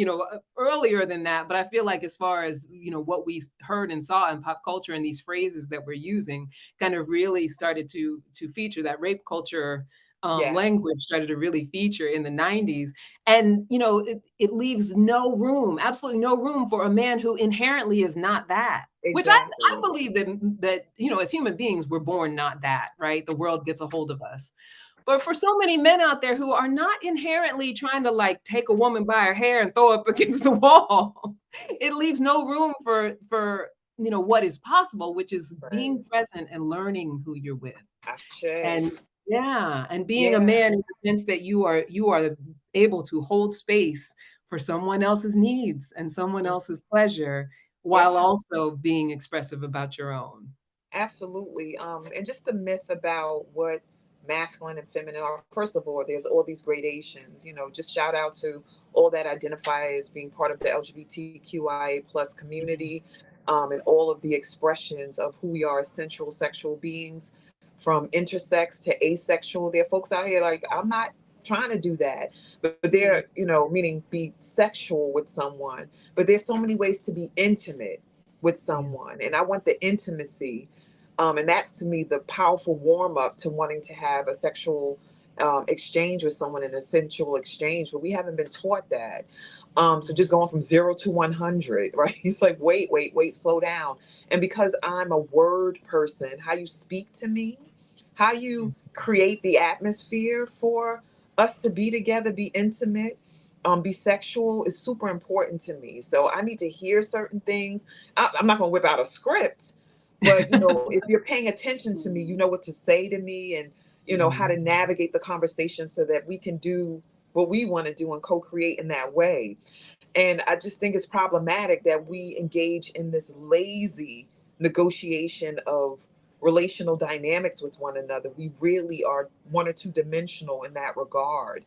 earlier than that, but I feel like as far as, what we heard and saw in pop culture and these phrases that we're using kind of really started to feature that rape culture Yes, language started to really feature in the 90s. And it leaves no room, absolutely no room for a man who inherently is not that, which I exactly. believe that as human beings we're born not that, right? The world gets a hold of us. But for so many men out there who are not inherently trying to like take a woman by her hair and throw up against the wall, it leaves no room for what is possible, which is Right. being present and learning who you're with. Ashe. And yeah, and being a Yeah. man in the sense that you are able to hold space for someone else's needs and someone Mm. else's pleasure while Yeah. also being expressive about your own. Absolutely. And just the myth about what masculine and feminine are, first of all, there's all these gradations, just shout out to all that identify as being part of the LGBTQIA plus community, and all of the expressions of who we are as sensual sexual beings, from intersex to asexual. There are folks out here like, I'm not trying to do that, but they're, meaning be sexual with someone, but there's so many ways to be intimate with someone. And I want the intimacy. And that's, to me, the powerful warm up to wanting to have a sexual exchange with someone, in a sensual exchange, but we haven't been taught that. So just going from 0 to 100, right? It's like, wait, slow down. And because I'm a word person, how you speak to me, how you create the atmosphere for us to be together, be intimate, be sexual, is super important to me. So I need to hear certain things. I'm not going to whip out a script, but if you're paying attention to me, you know what to say to me, and how to navigate the conversation so that we can do what we want to do and co-create in that way. And I just think it's problematic that we engage in this lazy negotiation of relational dynamics with one another. We really are one or two dimensional in that regard.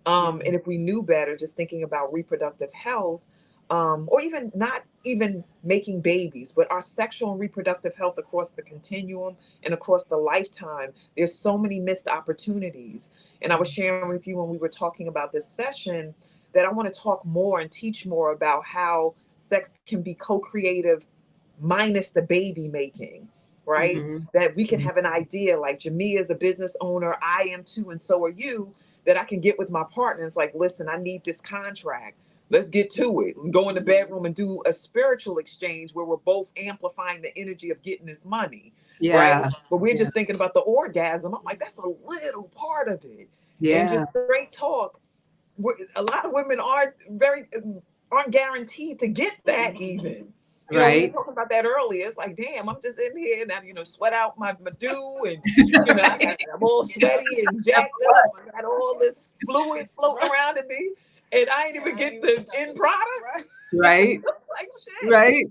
And if we knew better, just thinking about reproductive health, or even not even making babies, but our sexual and reproductive health across the continuum and across the lifetime, there's so many missed opportunities. And I was sharing with you when we were talking about this session that I want to talk more and teach more about how sex can be co-creative minus the baby making, right? That we can have an idea, like Jamia is a business owner, I am too, and so are you, that I can get with my partner. It's like, listen, I need this contract. Let's get to it. And go in the bedroom and do a spiritual exchange where we're both amplifying the energy of getting this money, right? But we're just thinking about the orgasm. I'm like, that's a little part of it. And just straight talk. A lot of women aren't guaranteed to get that even. We were talking about that earlier. It's like, damn, I'm just in here and sweat out my do, and I'm all sweaty and jacked up. I got all this fluid floating around in me, and I ain't even get the end product. Right. Like shit. Right.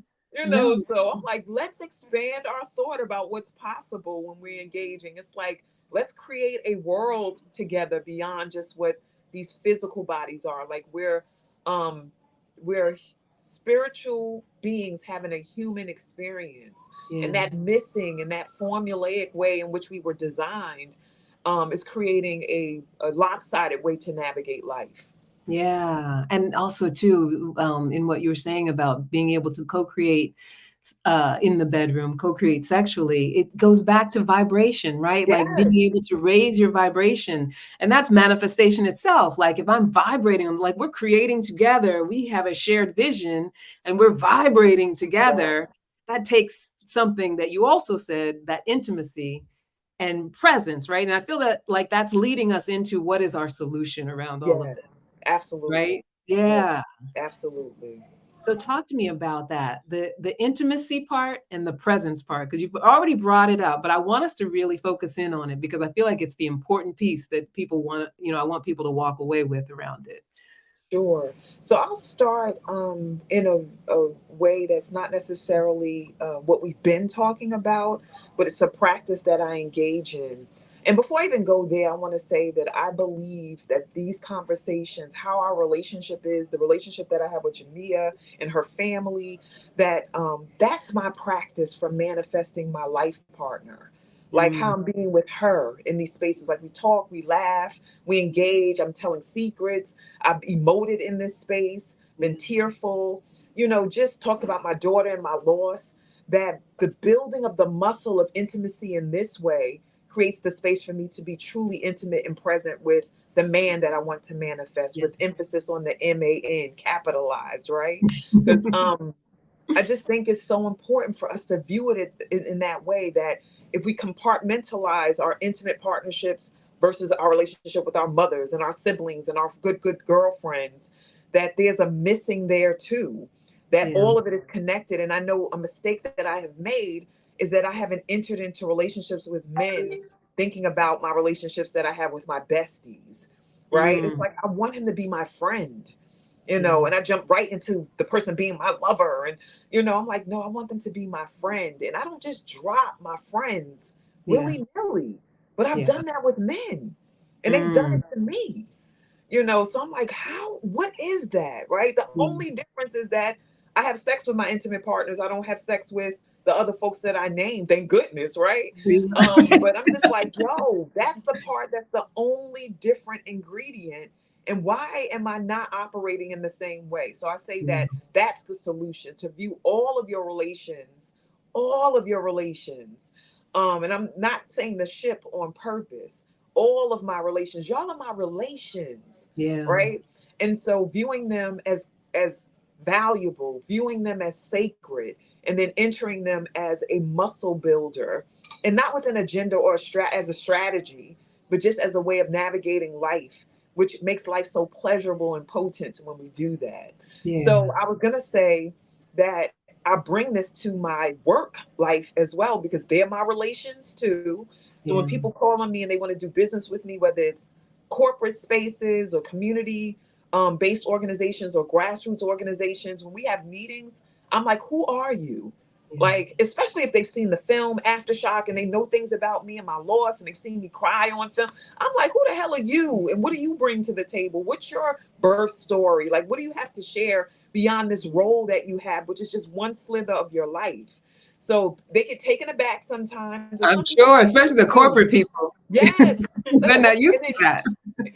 So I'm like, let's expand our thought about what's possible when we're engaging. It's like, let's create a world together beyond just what these physical bodies are. Like we're spiritual beings having a human experience, and that missing and that formulaic way in which we were designed is creating a lopsided way to navigate life. Yeah. And also too, in what you were saying about being able to co-create in the bedroom, co-create sexually, it goes back to vibration, right? Like being able to raise your vibration, and that's manifestation itself. Like if I'm vibrating, like we're creating together, we have a shared vision and we're vibrating together. That takes something that you also said, that intimacy and presence, right? And I feel that like that's leading us into what is our solution around all of this. Absolutely. Right? Yeah. Absolutely. So talk to me about that, the intimacy part and the presence part, because you've already brought it up, but I want us to really focus in on it because I feel like it's the important piece that people want, I want people to walk away with around it. Sure. So I'll start in a way that's not necessarily what we've been talking about, but it's a practice that I engage in. And before I even go there, I want to say that I believe that these conversations, how our relationship is, the relationship that I have with Jamia and her family, that that's my practice for manifesting my life partner. Like how I'm being with her in these spaces. Like we talk, we laugh, we engage. I'm telling secrets. I've emoted in this space, been tearful, just talked about my daughter and my loss. That the building of the muscle of intimacy in this way creates the space for me to be truly intimate and present with the man that I want to manifest, with emphasis on the MAN, capitalized, right? Because I just think it's so important for us to view it in that way, that if we compartmentalize our intimate partnerships versus our relationship with our mothers and our siblings and our good girlfriends, that there's a missing there too, that all of it is connected. And I know a mistake that I have made is that I haven't entered into relationships with men thinking about my relationships that I have with my besties, right? It's like, I want him to be my friend, and I jump right into the person being my lover. And, I'm like, no, I want them to be my friend. And I don't just drop my friends willy-nilly. but I've Yeah. done that with men, and they've done it to me. So I'm like, what is that? Right. The only difference is that I have sex with my intimate partners. I don't have sex with the other folks that I named, thank goodness. Right. But I'm just like, yo, that's the part that's the only different ingredient. And why am I not operating in the same way? So I say that that's the solution, to view all of your relations. And I'm not saying the ship on purpose, all of my relations, y'all are my relations, Yeah. right? And so viewing them as valuable, viewing them as sacred, and then entering them as a muscle builder, and not with an agenda or as a strategy, but just as a way of navigating life, which makes life so pleasurable and potent when we do that. Yeah. So I was gonna say that I bring this to my work life as well, because they're my relations too. So when people call on me and they want to do business with me, whether it's corporate spaces or community based organizations or grassroots organizations, when we have meetings, I'm like, who are you? Like, especially if they've seen the film Aftershock and they know things about me and my loss, and they've seen me cry on film. I'm like, who the hell are you? And what do you bring to the table? What's your birth story? Like, what do you have to share beyond this role that you have, which is just one slither of your life? So they get taken aback sometimes. Or I'm some people, sure, especially the corporate people. yes. They're not used to that.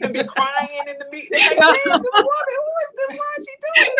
And be crying in the meeting. They're like, damn, this woman, who is this? Why is she doing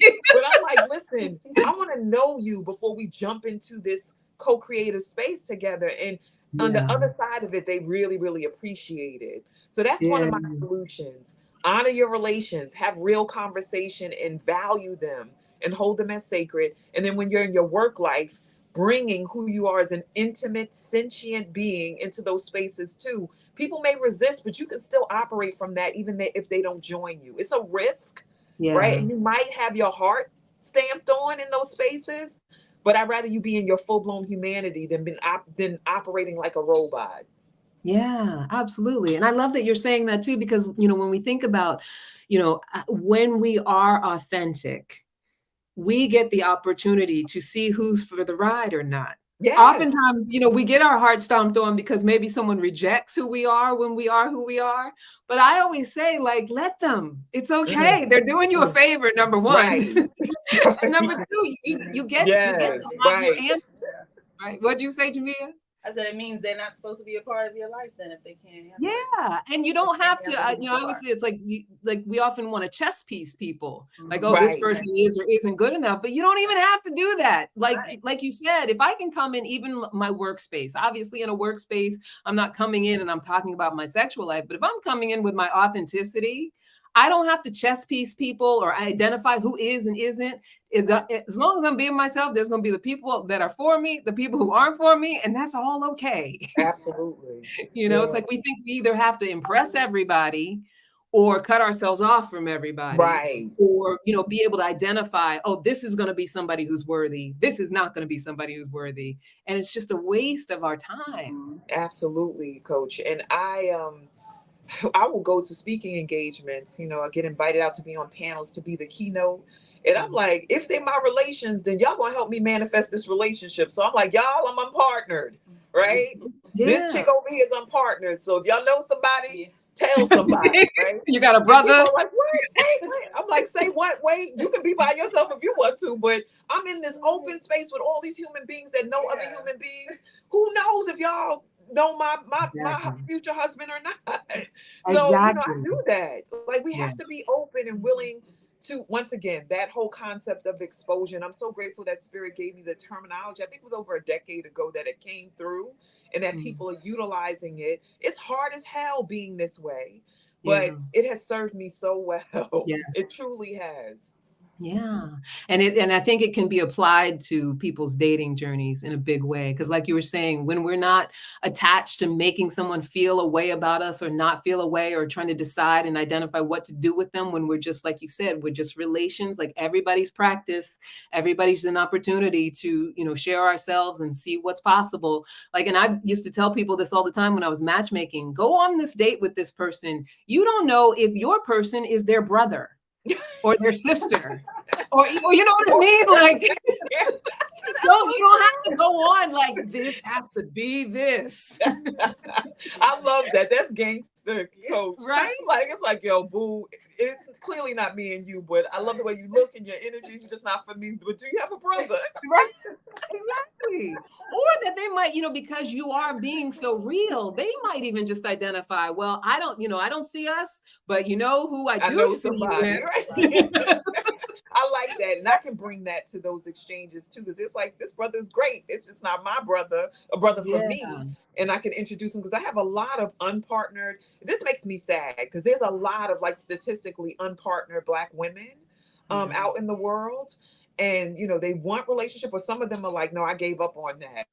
this? But I'm like, listen, I want to know you before we jump into this co-creative space together. And on the other side of it, they really, really appreciate it. So that's one of my solutions. Honor your relations, have real conversation, and value them and hold them as sacred. And then when you're in your work life, bringing who you are as an intimate, sentient being into those spaces too. People may resist, but you can still operate from that, even if they don't join you. It's a risk, right? And you might have your heart stamped on in those spaces, but I'd rather you be in your full-blown humanity than operating like a robot. Yeah, absolutely. And I love that you're saying that too, because, when we think about, when we are authentic, we get the opportunity to see who's for the ride or not. Yes. Oftentimes, we get our heart stomped on because maybe someone rejects who we are when we are who we are. But I always say, like, let them. It's okay. They're doing you a favor, number one. Right. And number two, you get to have your answer. Right? What'd you say, Jamia? I said it means they're not supposed to be a part of your life then if they can't. Yeah, and you don't have to. Obviously, it's like we often want to chess piece people, like, oh, this person is or isn't good enough, but you don't even have to do that. Like you said, if I can come in, even my workspace. Obviously, in a workspace, I'm not coming in and I'm talking about my sexual life, but if I'm coming in with my authenticity, I don't have to chess piece people or identify who is and isn't. As long as I'm being myself, there's going to be the people that are for me, the people who aren't for me, and that's all okay. Absolutely. It's like we think we either have to impress everybody or cut ourselves off from everybody. Right. Or, be able to identify, oh, this is going to be somebody who's worthy. This is not going to be somebody who's worthy. And it's just a waste of our time. Absolutely, Coach. And I will go to speaking engagements, I get invited out to be on panels to be the keynote. And I'm like, if they're my relations, then y'all gonna help me manifest this relationship. So I'm like, y'all, I'm unpartnered, right? Yeah. This chick over here is unpartnered. So if y'all know somebody, tell somebody, right? You got a brother? Like, wait. I'm like, say what? Wait, you can be by yourself if you want to, but I'm in this open space with all these human beings that know other human beings. Who knows if y'all know my future husband or not? So I do that. Like, we have to be open and willing to, once again, that whole concept of exposure. And I'm so grateful that Spirit gave me the terminology. I think it was over a decade ago that it came through, and that people are utilizing it. It's hard as hell being this way, but it has served me so well. Yes. It truly has. Yeah. And I think it can be applied to people's dating journeys in a big way. Because like you were saying, when we're not attached to making someone feel a way about us or not feel a way, or trying to decide and identify what to do with them, when we're just, like you said, we're just relations, like everybody's practice, everybody's an opportunity to, share ourselves and see what's possible. Like, and I used to tell people this all the time when I was matchmaking: go on this date with this person. You don't know if your person is their brother. or their sister, or you know what I mean? Like, you don't have to go on like this has to be this. I love that. That's gangster, Coach. Right? Like, it's like, yo, boo, it's clearly not me and you, but I love the way you look and your energy is just not for me. But do you have a brother? Right? Exactly. Or that they might, because you are being so real, they might even just identify, well, I don't see us, but you know who I I do know see you somebody, with. right? I like that. And I can bring that to those exchanges too, because it's like, this brother is great. It's just not my brother, a brother for Yeah. me. And I can introduce him because I have a lot of unpartnered. This makes me sad because there's a lot of, like, statistically unpartnered Black women out in the world. And, they want relationship, or some of them are like, no, I gave up on that.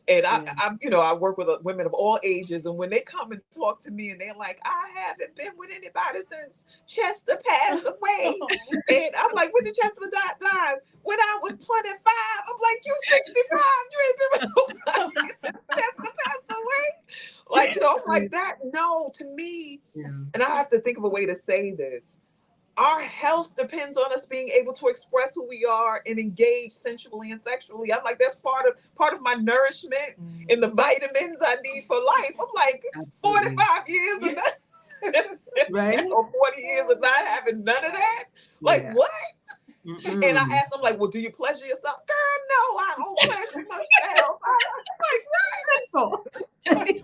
And I work with women of all ages. And when they come and talk to me and they're like, I haven't been with anybody since Chester passed away. And I'm like, when did Chester die? When I was 25. I'm like, you 65. You ain't been with nobody since Chester passed away. Like, so I'm like, that, no, to me, and I have to think of a way to say this. Our health depends on us being able to express who we are and engage sensually and sexually. I'm like, that's part of my nourishment and the vitamins I need for life. I'm like, Absolutely. 45 years of that, right? Or 40 years of not having none of that. Like, what? And I asked them, like, well, do you pleasure yourself? Girl, no, I don't pleasure myself. I'm like, what?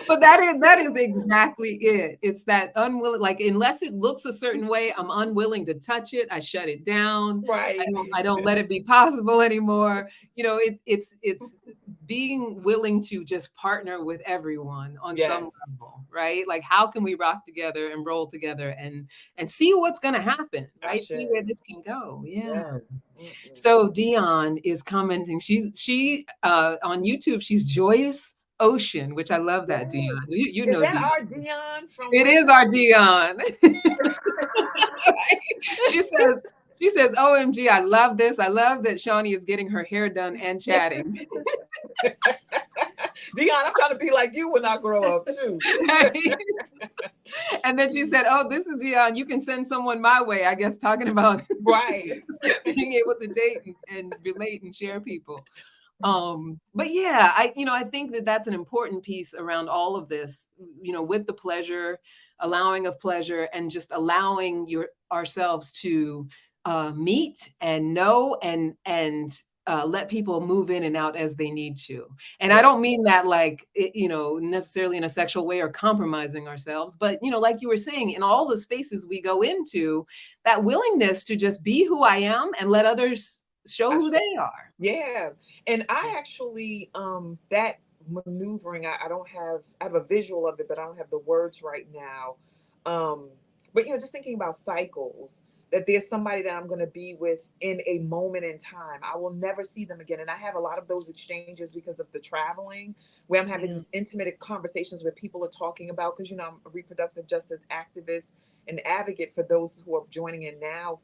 But that is exactly it. It's that unwilling, like, unless it looks a certain way, I'm unwilling to touch it. I shut it down. Right. I don't let it be possible anymore. It's being willing to just partner with everyone on some level, right? Like, how can we rock together and roll together and see what's going to happen, right? See where this can go. Yeah. So Dion is commenting. She on YouTube, she's Joyous Ocean, which I love that, Dion. You know that Dion. Our Dion from It is our Dion. She says, OMG, I love this. I love that Shawnee is getting her hair done and chatting. Dion, I'm trying to be like you when I grow up too. And then she said, oh, this is Dion. You can send someone my way, I guess, talking about being able to date and relate and share people. But yeah, I think that that's an important piece around all of this, with the pleasure, allowing of pleasure, and just allowing ourselves to meet and know and let people move in and out as they need to. And I don't mean that like, necessarily in a sexual way or compromising ourselves, but, like you were saying, in all the spaces we go into, that willingness to just be who I am and let others show who they are. Yeah. And I actually, that maneuvering, I have a visual of it, but I don't have the words right now. But, just thinking about cycles, that there's somebody that I'm going to be with in a moment in time. I will never see them again. And I have a lot of those exchanges because of the traveling, where I'm having these intimate conversations where people are talking about, because, I'm a reproductive justice activist and advocate for those who are joining in now,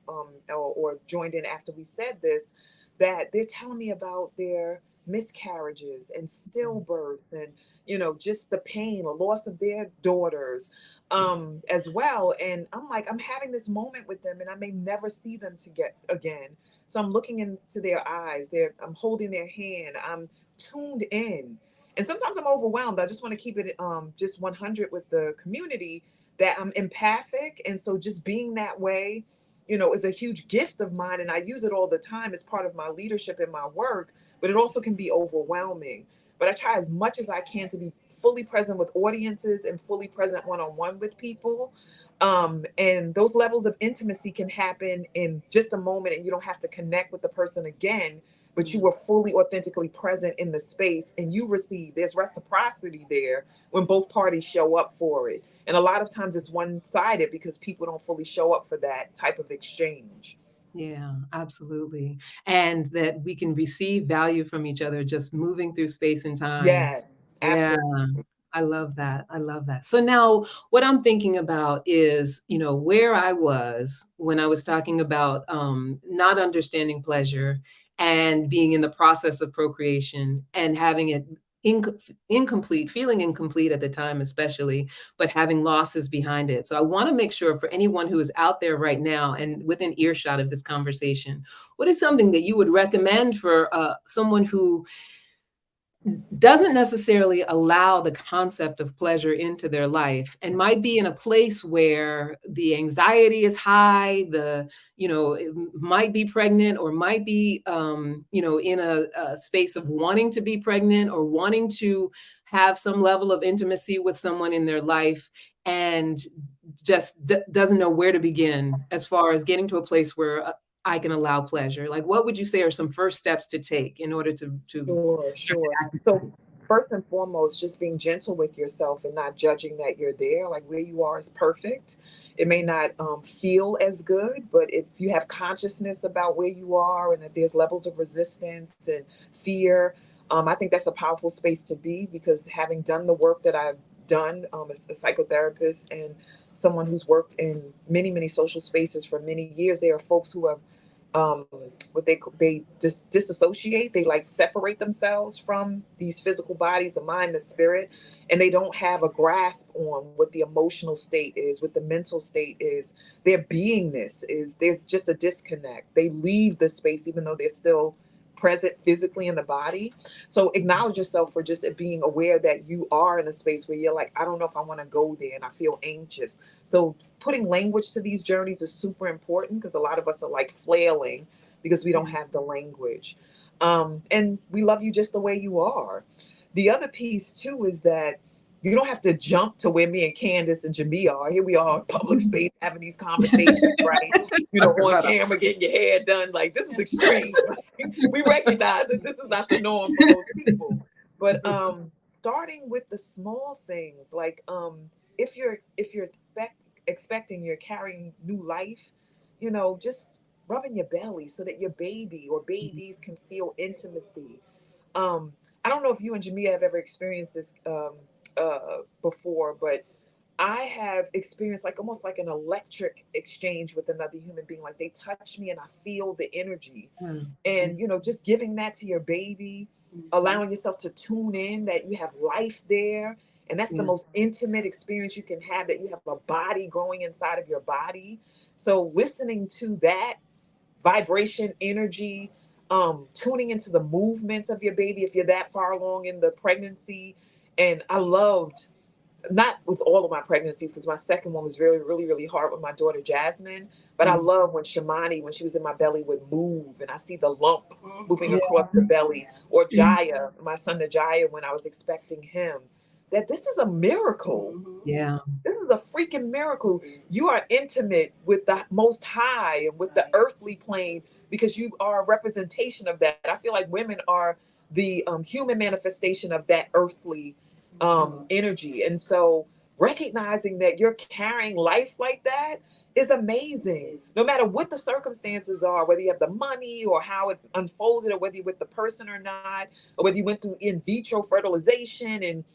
or joined in after we said this, that they're telling me about their miscarriages and stillbirth and, just the pain or loss of their daughters as well. And I'm like, I'm having this moment with them and I may never see them again. So I'm looking into their eyes. I'm holding their hand. I'm tuned in. And sometimes I'm overwhelmed. I just want to keep it just 100 with the community, that I'm empathic. And so just being that way, is a huge gift of mine. And I use it all the time as part of my leadership in my work, but it also can be overwhelming. But I try as much as I can to be fully present with audiences and fully present one-on-one with people. And those levels of intimacy can happen in just a moment, and you don't have to connect with the person again, but you were fully authentically present in the space, and there's reciprocity there when both parties show up for it. And a lot of times it's one-sided because people don't fully show up for that type of exchange. Yeah, absolutely. And that we can receive value from each other just moving through space and time. Yeah, absolutely. Yeah. I love that. I love that. So now what I'm thinking about is, where I was when I was talking about not understanding pleasure and being in the process of procreation and having it incomplete, feeling incomplete at the time, especially, but having losses behind it. So I want to make sure for anyone who is out there right now and within earshot of this conversation, what is something that you would recommend for someone who doesn't necessarily allow the concept of pleasure into their life and might be in a place where the anxiety is high, it might be pregnant or might be, in a space of wanting to be pregnant or wanting to have some level of intimacy with someone in their life and just doesn't know where to begin as far as getting to a place where I can allow pleasure. Like, what would you say are some first steps to take in order to Sure. So first and foremost, just being gentle with yourself and not judging that you're there. Like where you are is perfect. It may not feel as good, but if you have consciousness about where you are and that there's levels of resistance and fear, I think that's a powerful space to be, because having done the work that I've done as a psychotherapist and someone who's worked in many, many social spaces for many years, there are folks who have what they disassociate, they like separate themselves from these physical bodies, the mind, the spirit, and they don't have a grasp on what the emotional state is, what the mental state is, their beingness is. There's just a disconnect. They leave the space even though they're still present physically in the body. So acknowledge yourself for just being aware that you are in a space where you're like, I don't know if I want to go there and I feel anxious. So putting language to these journeys is super important, because a lot of us are like flailing because we don't have the language. And we love you just the way you are. The other piece too is that you don't have to jump to where me and Candice and Jamia are. Here we are in public space having these conversations, right? On camera, getting your hair done. Like, this is extreme. We recognize that this is not the norm for most people. But starting with the small things, like if you're expecting you're carrying new life, just rubbing your belly so that your baby or babies can feel intimacy. I don't know if you and Jamia have ever experienced this before, but I have experienced like almost like an electric exchange with another human being. Like they touch me and I feel the energy. And, just giving that to your baby, allowing yourself to tune in that you have life there. And that's the most intimate experience you can have, that you have a body growing inside of your body. So listening to that vibration, energy, tuning into the movements of your baby if you're that far along in the pregnancy. And I loved, not with all of my pregnancies, because my second one was really, really, really hard with my daughter Jasmine. But I love when Shawnee, when she was in my belly, would move and I see the lump moving across the belly. Or Jaya, my son Jaya, when I was expecting him. That this is a miracle. Yeah. This is a freaking miracle. You are intimate with the Most High and with the earthly plane, because you are a representation of that. I feel like women are the human manifestation of that earthly energy. And so recognizing that you're carrying life like that is amazing. No matter what the circumstances are, whether you have the money or how it unfolded, or whether you're with the person or not, or whether you went through in vitro fertilization and,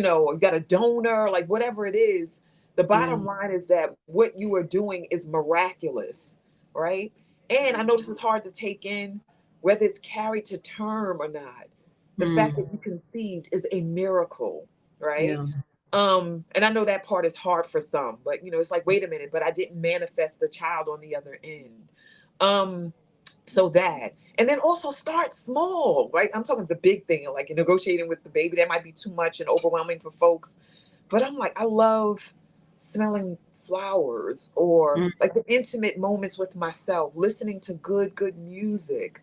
or you got a donor, like whatever it is, the bottom line is that what you are doing is miraculous, right? And I know this is hard to take in, whether it's carried to term or not. The fact that you conceived is a miracle, right? And I know that part is hard for some, but it's like, wait a minute, but I didn't manifest the child on the other end. So that, and then also start small, right? I'm talking the big thing, like negotiating with the baby. That might be too much and overwhelming for folks, but I'm like, I love smelling flowers, or like the intimate moments with myself, listening to good music,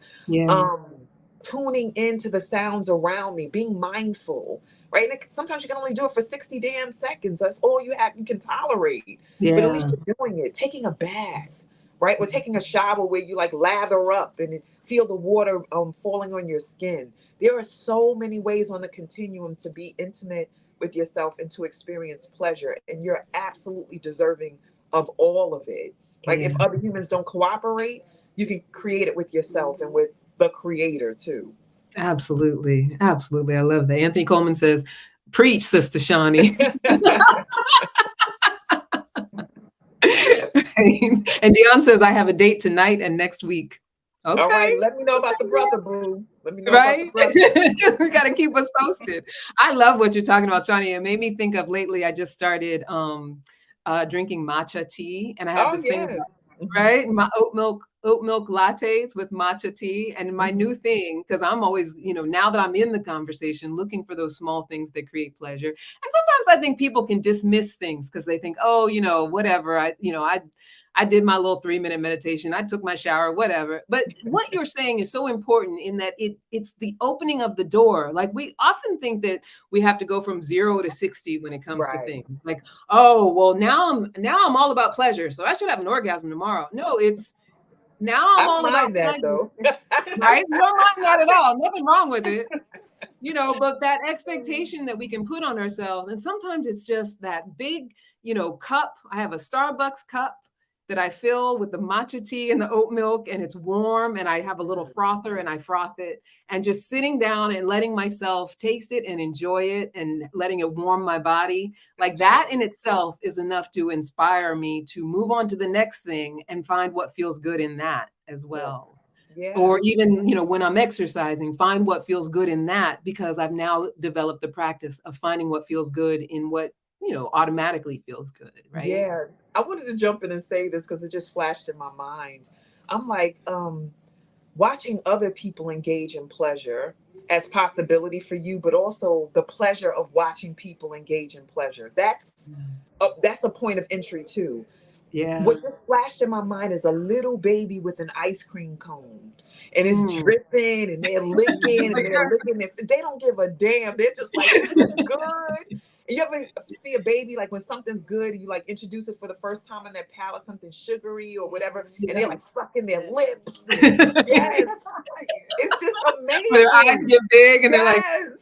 tuning into the sounds around me, being mindful, right? And sometimes you can only do it for 60 damn seconds. That's all you can tolerate. But at least you're doing it. Taking a bath, right? Or taking a shower where you like lather up and feel the water falling on your skin. There are so many ways on the continuum to be intimate with yourself and to experience pleasure. And you're absolutely deserving of all of it. Like if other humans don't cooperate, you can create it with yourself and with the creator too. Absolutely. Absolutely. I love that. Anthony Coleman says, preach, Sister Shawnee. And Dion says, I have a date tonight and next week. Okay. All right. Let me know about the brother, boo. Let me know about the Right? progress. You got to keep us posted. I love what you're talking about, Shawnee. It made me think of lately, I just started drinking matcha tea, and I have Oh, this thing yes. about, right? My oat milk lattes with matcha tea. And my new thing, because I'm always, now that I'm in the conversation, looking for those small things that create pleasure. And sometimes I think people can dismiss things because they think, oh, whatever. I did my little 3-minute meditation. I took my shower, whatever. But what you're saying is so important in that it's the opening of the door. Like, we often think that we have to go from 0 to 60 when it comes to Right. things. Like, oh, well, now I'm all about pleasure, so I should have an orgasm tomorrow. No, it's now I I'm don't all about mind that, pleasure, though. right? You don't mind that at all. Nothing wrong with it. But that expectation that we can put on ourselves, and sometimes it's just that big, cup. I have a Starbucks cup that I fill with the matcha tea and the oat milk, and it's warm, and I have a little frother and I froth it, and just sitting down and letting myself taste it and enjoy it and letting it warm my body. Like, that in itself is enough to inspire me to move on to the next thing and find what feels good in that as well. Yeah. Or even, when I'm exercising, find what feels good in that, because I've now developed the practice of finding what feels good in what, automatically feels good, right? Yeah. I wanted to jump in and say this because it just flashed in my mind. I'm like, watching other people engage in pleasure as possibility for you, but also the pleasure of watching people engage in pleasure. That's a point of entry too. Yeah. What just flashed in my mind is a little baby with an ice cream cone, and it's Mm. dripping, and they're licking, and they're licking. They don't give a damn. They're just like, this is good. And you ever see a baby, like when something's good, you like introduce it for the first time on their palate, something sugary or whatever, and they're like sucking their lips. Yes, it's just Their eyes amazing. get big and they're like, Yes.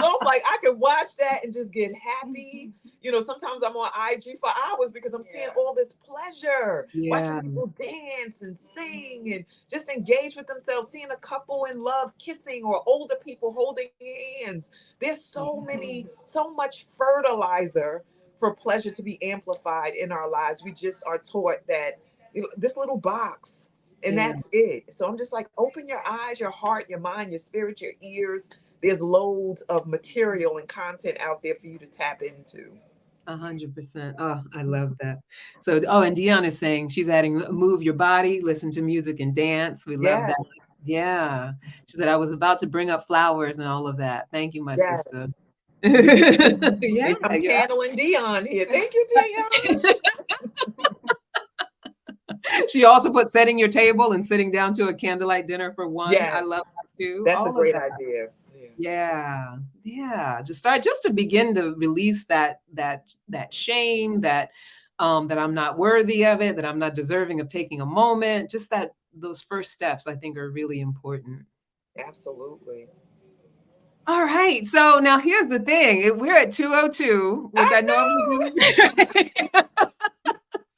So I'm like, I can watch that and just get happy. Sometimes I'm on IG for hours because I'm seeing all this pleasure, watching yeah. people dance and sing and just engage with themselves, seeing a couple in love kissing or older people holding hands. There's so much fertilizer for pleasure to be amplified in our lives. We just are taught that this little box, and Yeah. that's it. So I'm just like, open your eyes, your heart, your mind, your spirit, your ears. There's loads of material and content out there for you to tap into. 100%. Oh, I love that. So, and Dion is saying she's adding move your body, listen to music and dance. We love Yeah, that. Yeah. She said, I was about to bring up flowers and all of that. Thank you, my yeah. sister. Yeah. I'm Yeah. channeling Dion here. Thank you, Dion. She also put setting your table and sitting down to a candlelight dinner for one. I Yes, love that too. that's a All of great that. idea. Yeah. Yeah. Just to begin to release that shame, that I'm not worthy of it, that I'm not deserving of taking a moment. Just those first steps, I think, are really important. Absolutely. All right. So now here's the thing. We're at 2:02, which I normally do.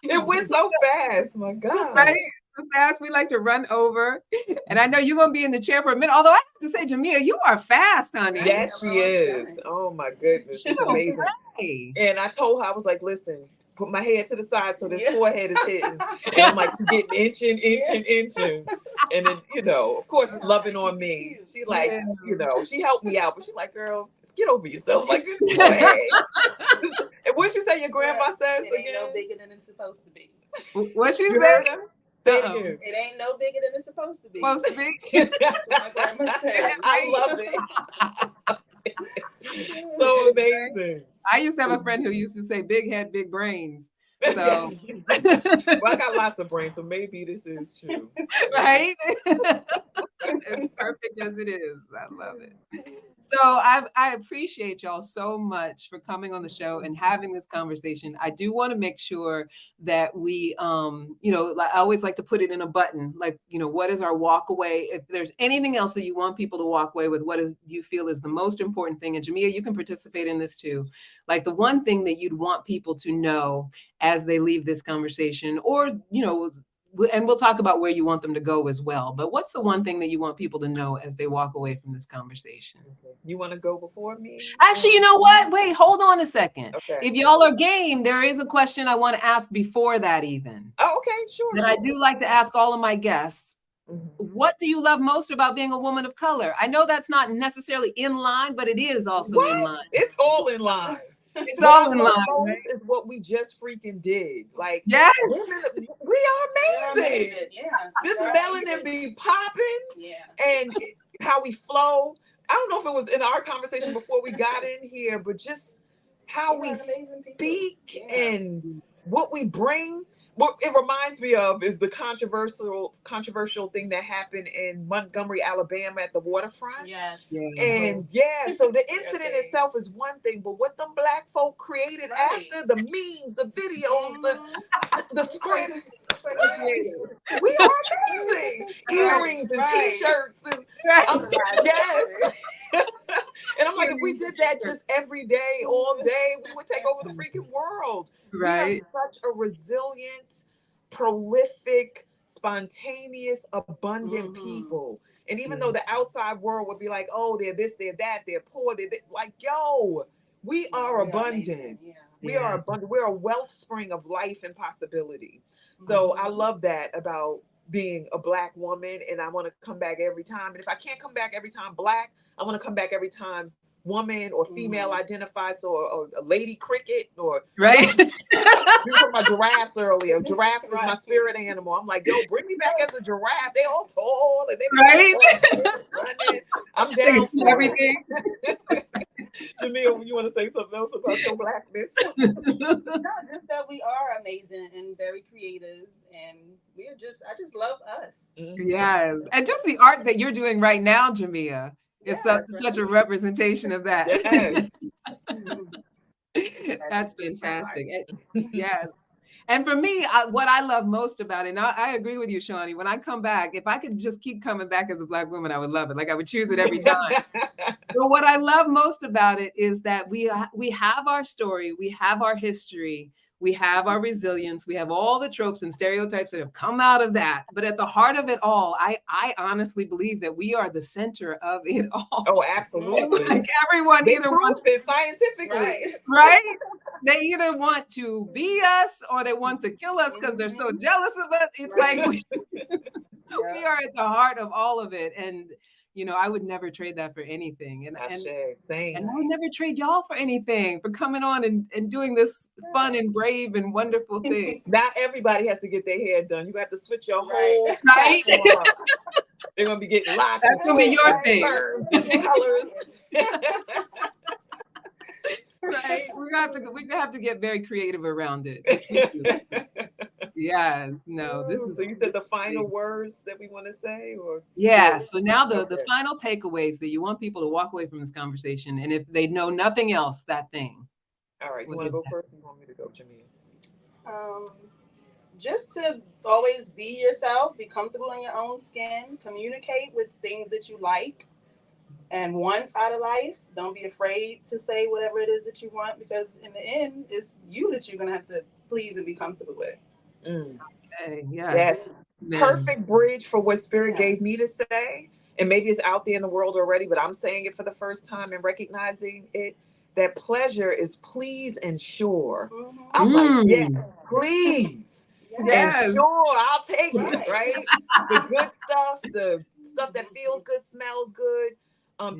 It went so fast. My God. Right? So fast. We like to run over. And I know you're going to be in the chair for a minute. Although I have to say, Jamia, you are fast, honey. Yes, she is. Oh my goodness. It's amazing. And I told her, I was like, listen, put my head to the side so this forehead is hitting. And I'm like, she's getting inching. And then, of course, she's loving on me. She like, she helped me out, but she's like, girl, get over yourself. Like, just go ahead. And what you say your grandma says it ain't again? no bigger than it's supposed to be. What she You said? heard her? Say it again. It ain't no bigger than it's supposed to be. Supposed to be. That's what my grandma said. I love it. So amazing. I used to have a friend who used to say big head, big brains. So Well, I got lots of brains, so maybe this is true. right? As perfect as it is. I love it. So I appreciate y'all so much for coming on the show and having this conversation. I do want to make sure that we, I always like to put it in a button, like, what is our walk away? If there's anything else that you want people to walk away with, what you feel is the most important thing? And Jamia, you can participate in this too. Like the one thing that you'd want people to know as they leave this conversation, or, and we'll talk about where you want them to go as well. But what's the one thing that you want people to know as they walk away from this conversation? You want to go before me? Actually, you know what? Wait, hold on a second. Okay. If y'all are game, there is a question I want to ask before that even. Oh, okay, sure. That I do like to ask all of my guests. what do you love most about being a woman of color? I know that's not necessarily in line, but it is also in line. It's all in line. It's What all I in love line, most right? is what we just freaking did. Like, Yes. women, we are amazing. Yeah. This melanin be popping. Yeah. And how we flow. I don't know if it was in our conversation before we got in here, but just how we speak and what we bring. What it reminds me of is the controversial thing that happened in Montgomery, Alabama at the waterfront. Yes. And so the incident itself is one thing, but what them Black folk created after, the memes, the videos, the scripts, we are amazing. Earrings and T-shirts and yes. And I'm like, if we did that just every day, all day, we would take over the freaking world. Right. We are such a resilient, prolific, spontaneous, abundant people. And even though the outside world would be like, oh, they're this, they're that, they're poor, like, yo, we are abundant. We are abundant. We're a wellspring of life and possibility. So I love that about being a Black woman, and I want to come back every time. And if I can't come back every time Black, I want to come back every time woman or female identified, or a lady cricket, or right. We were talking about giraffes earlier. Giraffe is my spirit animal. I'm like, yo, bring me back as a giraffe. They all tall and they running. I'm down for everything. Jamil, you want to say something else about your Blackness? No, just that we are amazing and very creative, and I just love us. Yes, and just the art that you're doing right now, Jamia, is such a representation of that. Yes. That's fantastic. Yes. And for me, what I love most about it, and I agree with you, Shawnee, when I come back, if I could just keep coming back as a Black woman, I would love it. Like I would choose it every time. But what I love most about it is that we have our story, we have our history, we have our resilience, we have all the tropes and stereotypes that have come out of that. But at the heart of it all, I honestly believe that we are the center of it all. Oh, absolutely. Like everyone either wants it scientifically. Right? They either want to be us or they want to kill us because they're so jealous of us. It's like we are at the heart of all of it. And I would never trade that for anything. And I would never trade y'all for anything, for coming on and doing this fun and brave and wonderful thing. Not everybody has to get their hair done. You have to switch your whole right. They're gonna be getting lots. That's gonna be your thing. Colors. Right. We're gonna have to get very creative around it. Yes. No, this is. So you said the final words that we want to say, or So now the final takeaways that you want people to walk away from this conversation, and if they know nothing else, that thing. All right, you want to go first? Or you want me to go, Jamia? Just to always be yourself, be comfortable in your own skin, communicate with things that you like and want out of life. Don't be afraid to say whatever it is that you want, because in the end, it's you that you're gonna have to please and be comfortable with. Okay, yes. Perfect bridge for what Spirit gave me to say. And maybe it's out there in the world already, but I'm saying it for the first time and recognizing it, that pleasure is please and sure. I'm like, yeah, please. And sure, I'll take it, right? The good stuff, the stuff that feels good, smells good,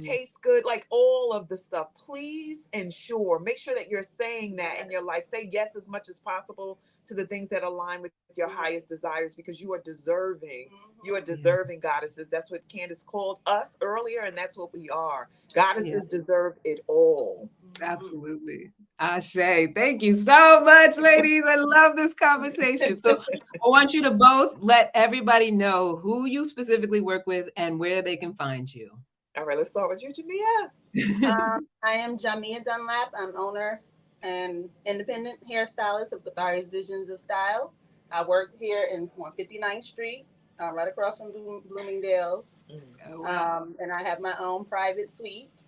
tastes good, like all of the stuff. Please and sure. Make sure that you're saying that in your life. Say yes as much as possible to the things that align with your highest desires, because you are deserving. You are deserving goddesses. That's what Candice called us earlier, and that's what we are. Goddesses deserve it all. Absolutely. Ashe. Thank you so much, ladies. I love this conversation. So I want you to both let everybody know who you specifically work with and where they can find you. All right, let's start with you, Jamia. I am Jamia Dunlap. I'm owner and independent hairstylist of Cathari's Visions of Style. I work here on 59th Street, right across from Bloomingdale's. And I have my own private suite.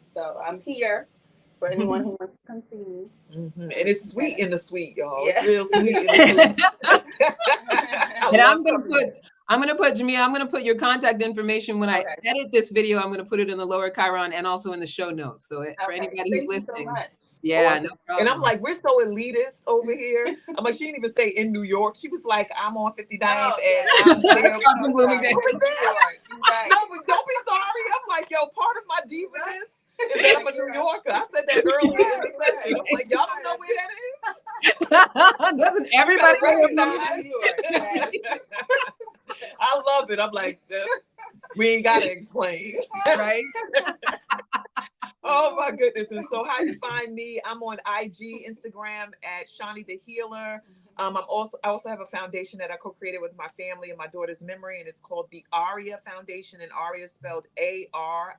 So I'm here for anyone who wants to come see me. And it's sweet in the suite, y'all. It's real sweet in the suite. And I'm going to put, Jamia, I'm going to put your contact information when I edit this video. I'm going to put it in the lower Chiron and also in the show notes. So for anybody who's listening. So much. Yeah, awesome. no problem. And I'm like, we're so elitist over here. I'm like, she didn't even say in New York. She was like, I'm on 59th and I'm there. Across from Bloomingdale. No, but don't be sorry. I'm like, yo, part of my diva-ness is that I'm a New Yorker. I said that earlier in the session. I'm like, y'all don't know where that is? Doesn't everybody recognize New York? I love it. I'm like, we ain't got to explain. Right? Oh my goodness. And so how you find me, I'm on IG, Instagram at Shawnee the Healer. I also have a foundation that I co-created with my family and my daughter's memory, and it's called the ARIA Foundation, and ARIA is spelled ARIAH,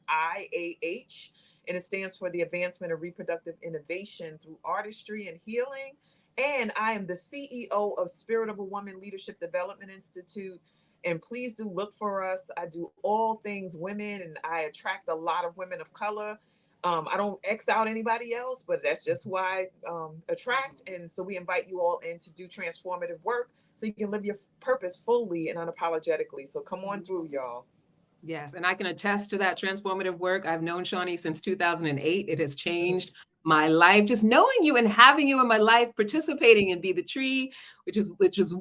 and it stands for the Advancement of Reproductive Innovation through Artistry and Healing. And I am the CEO of Spirit of a Woman Leadership Development Institute. And please do look for us. I do all things women, and I attract a lot of women of color. I don't X out anybody else, but that's just who I attract. And so we invite you all in to do transformative work so you can live your purpose fully and unapologetically. So come on through, y'all. Yes, and I can attest to that transformative work. I've known Shawnee since 2008. It has changed my life. Just knowing you and having you in my life, participating in Be the Tree, which is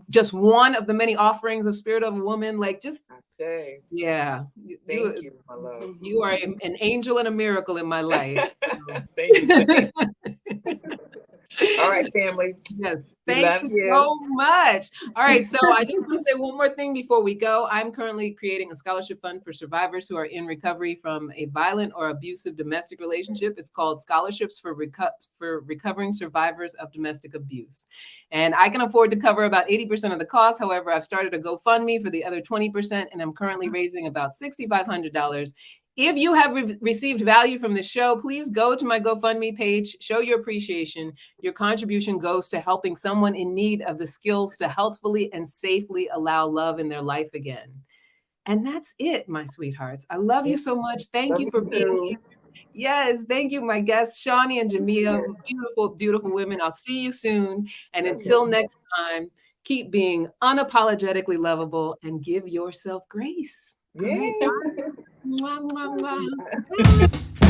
just one of the many offerings of Spirit of a Woman. Like, just yeah. Thank you, my love. You are an angel and a miracle in my life. Thank you. All right, family. Yes, thank you so much. All right, so I just want to say one more thing before we go. I'm currently creating a scholarship fund for survivors who are in recovery from a violent or abusive domestic relationship. It's called Scholarships for Recovering Survivors of Domestic Abuse. And I can afford to cover about 80% of the cost. However, I've started a GoFundMe for the other 20%, and I'm currently raising about $6,500. If you have received value from the show, please go to my GoFundMe page, show your appreciation. Your contribution goes to helping someone in need of the skills to healthfully and safely allow love in their life again. And that's it, my sweethearts. I love you so much. Thank you for being here. Yes, thank you, my guests, Shawnee and Jamia. Beautiful, beautiful women. I'll see you soon. And until next time, keep being unapologetically lovable and give yourself grace. Yeah. Mwah, mwah, mwah.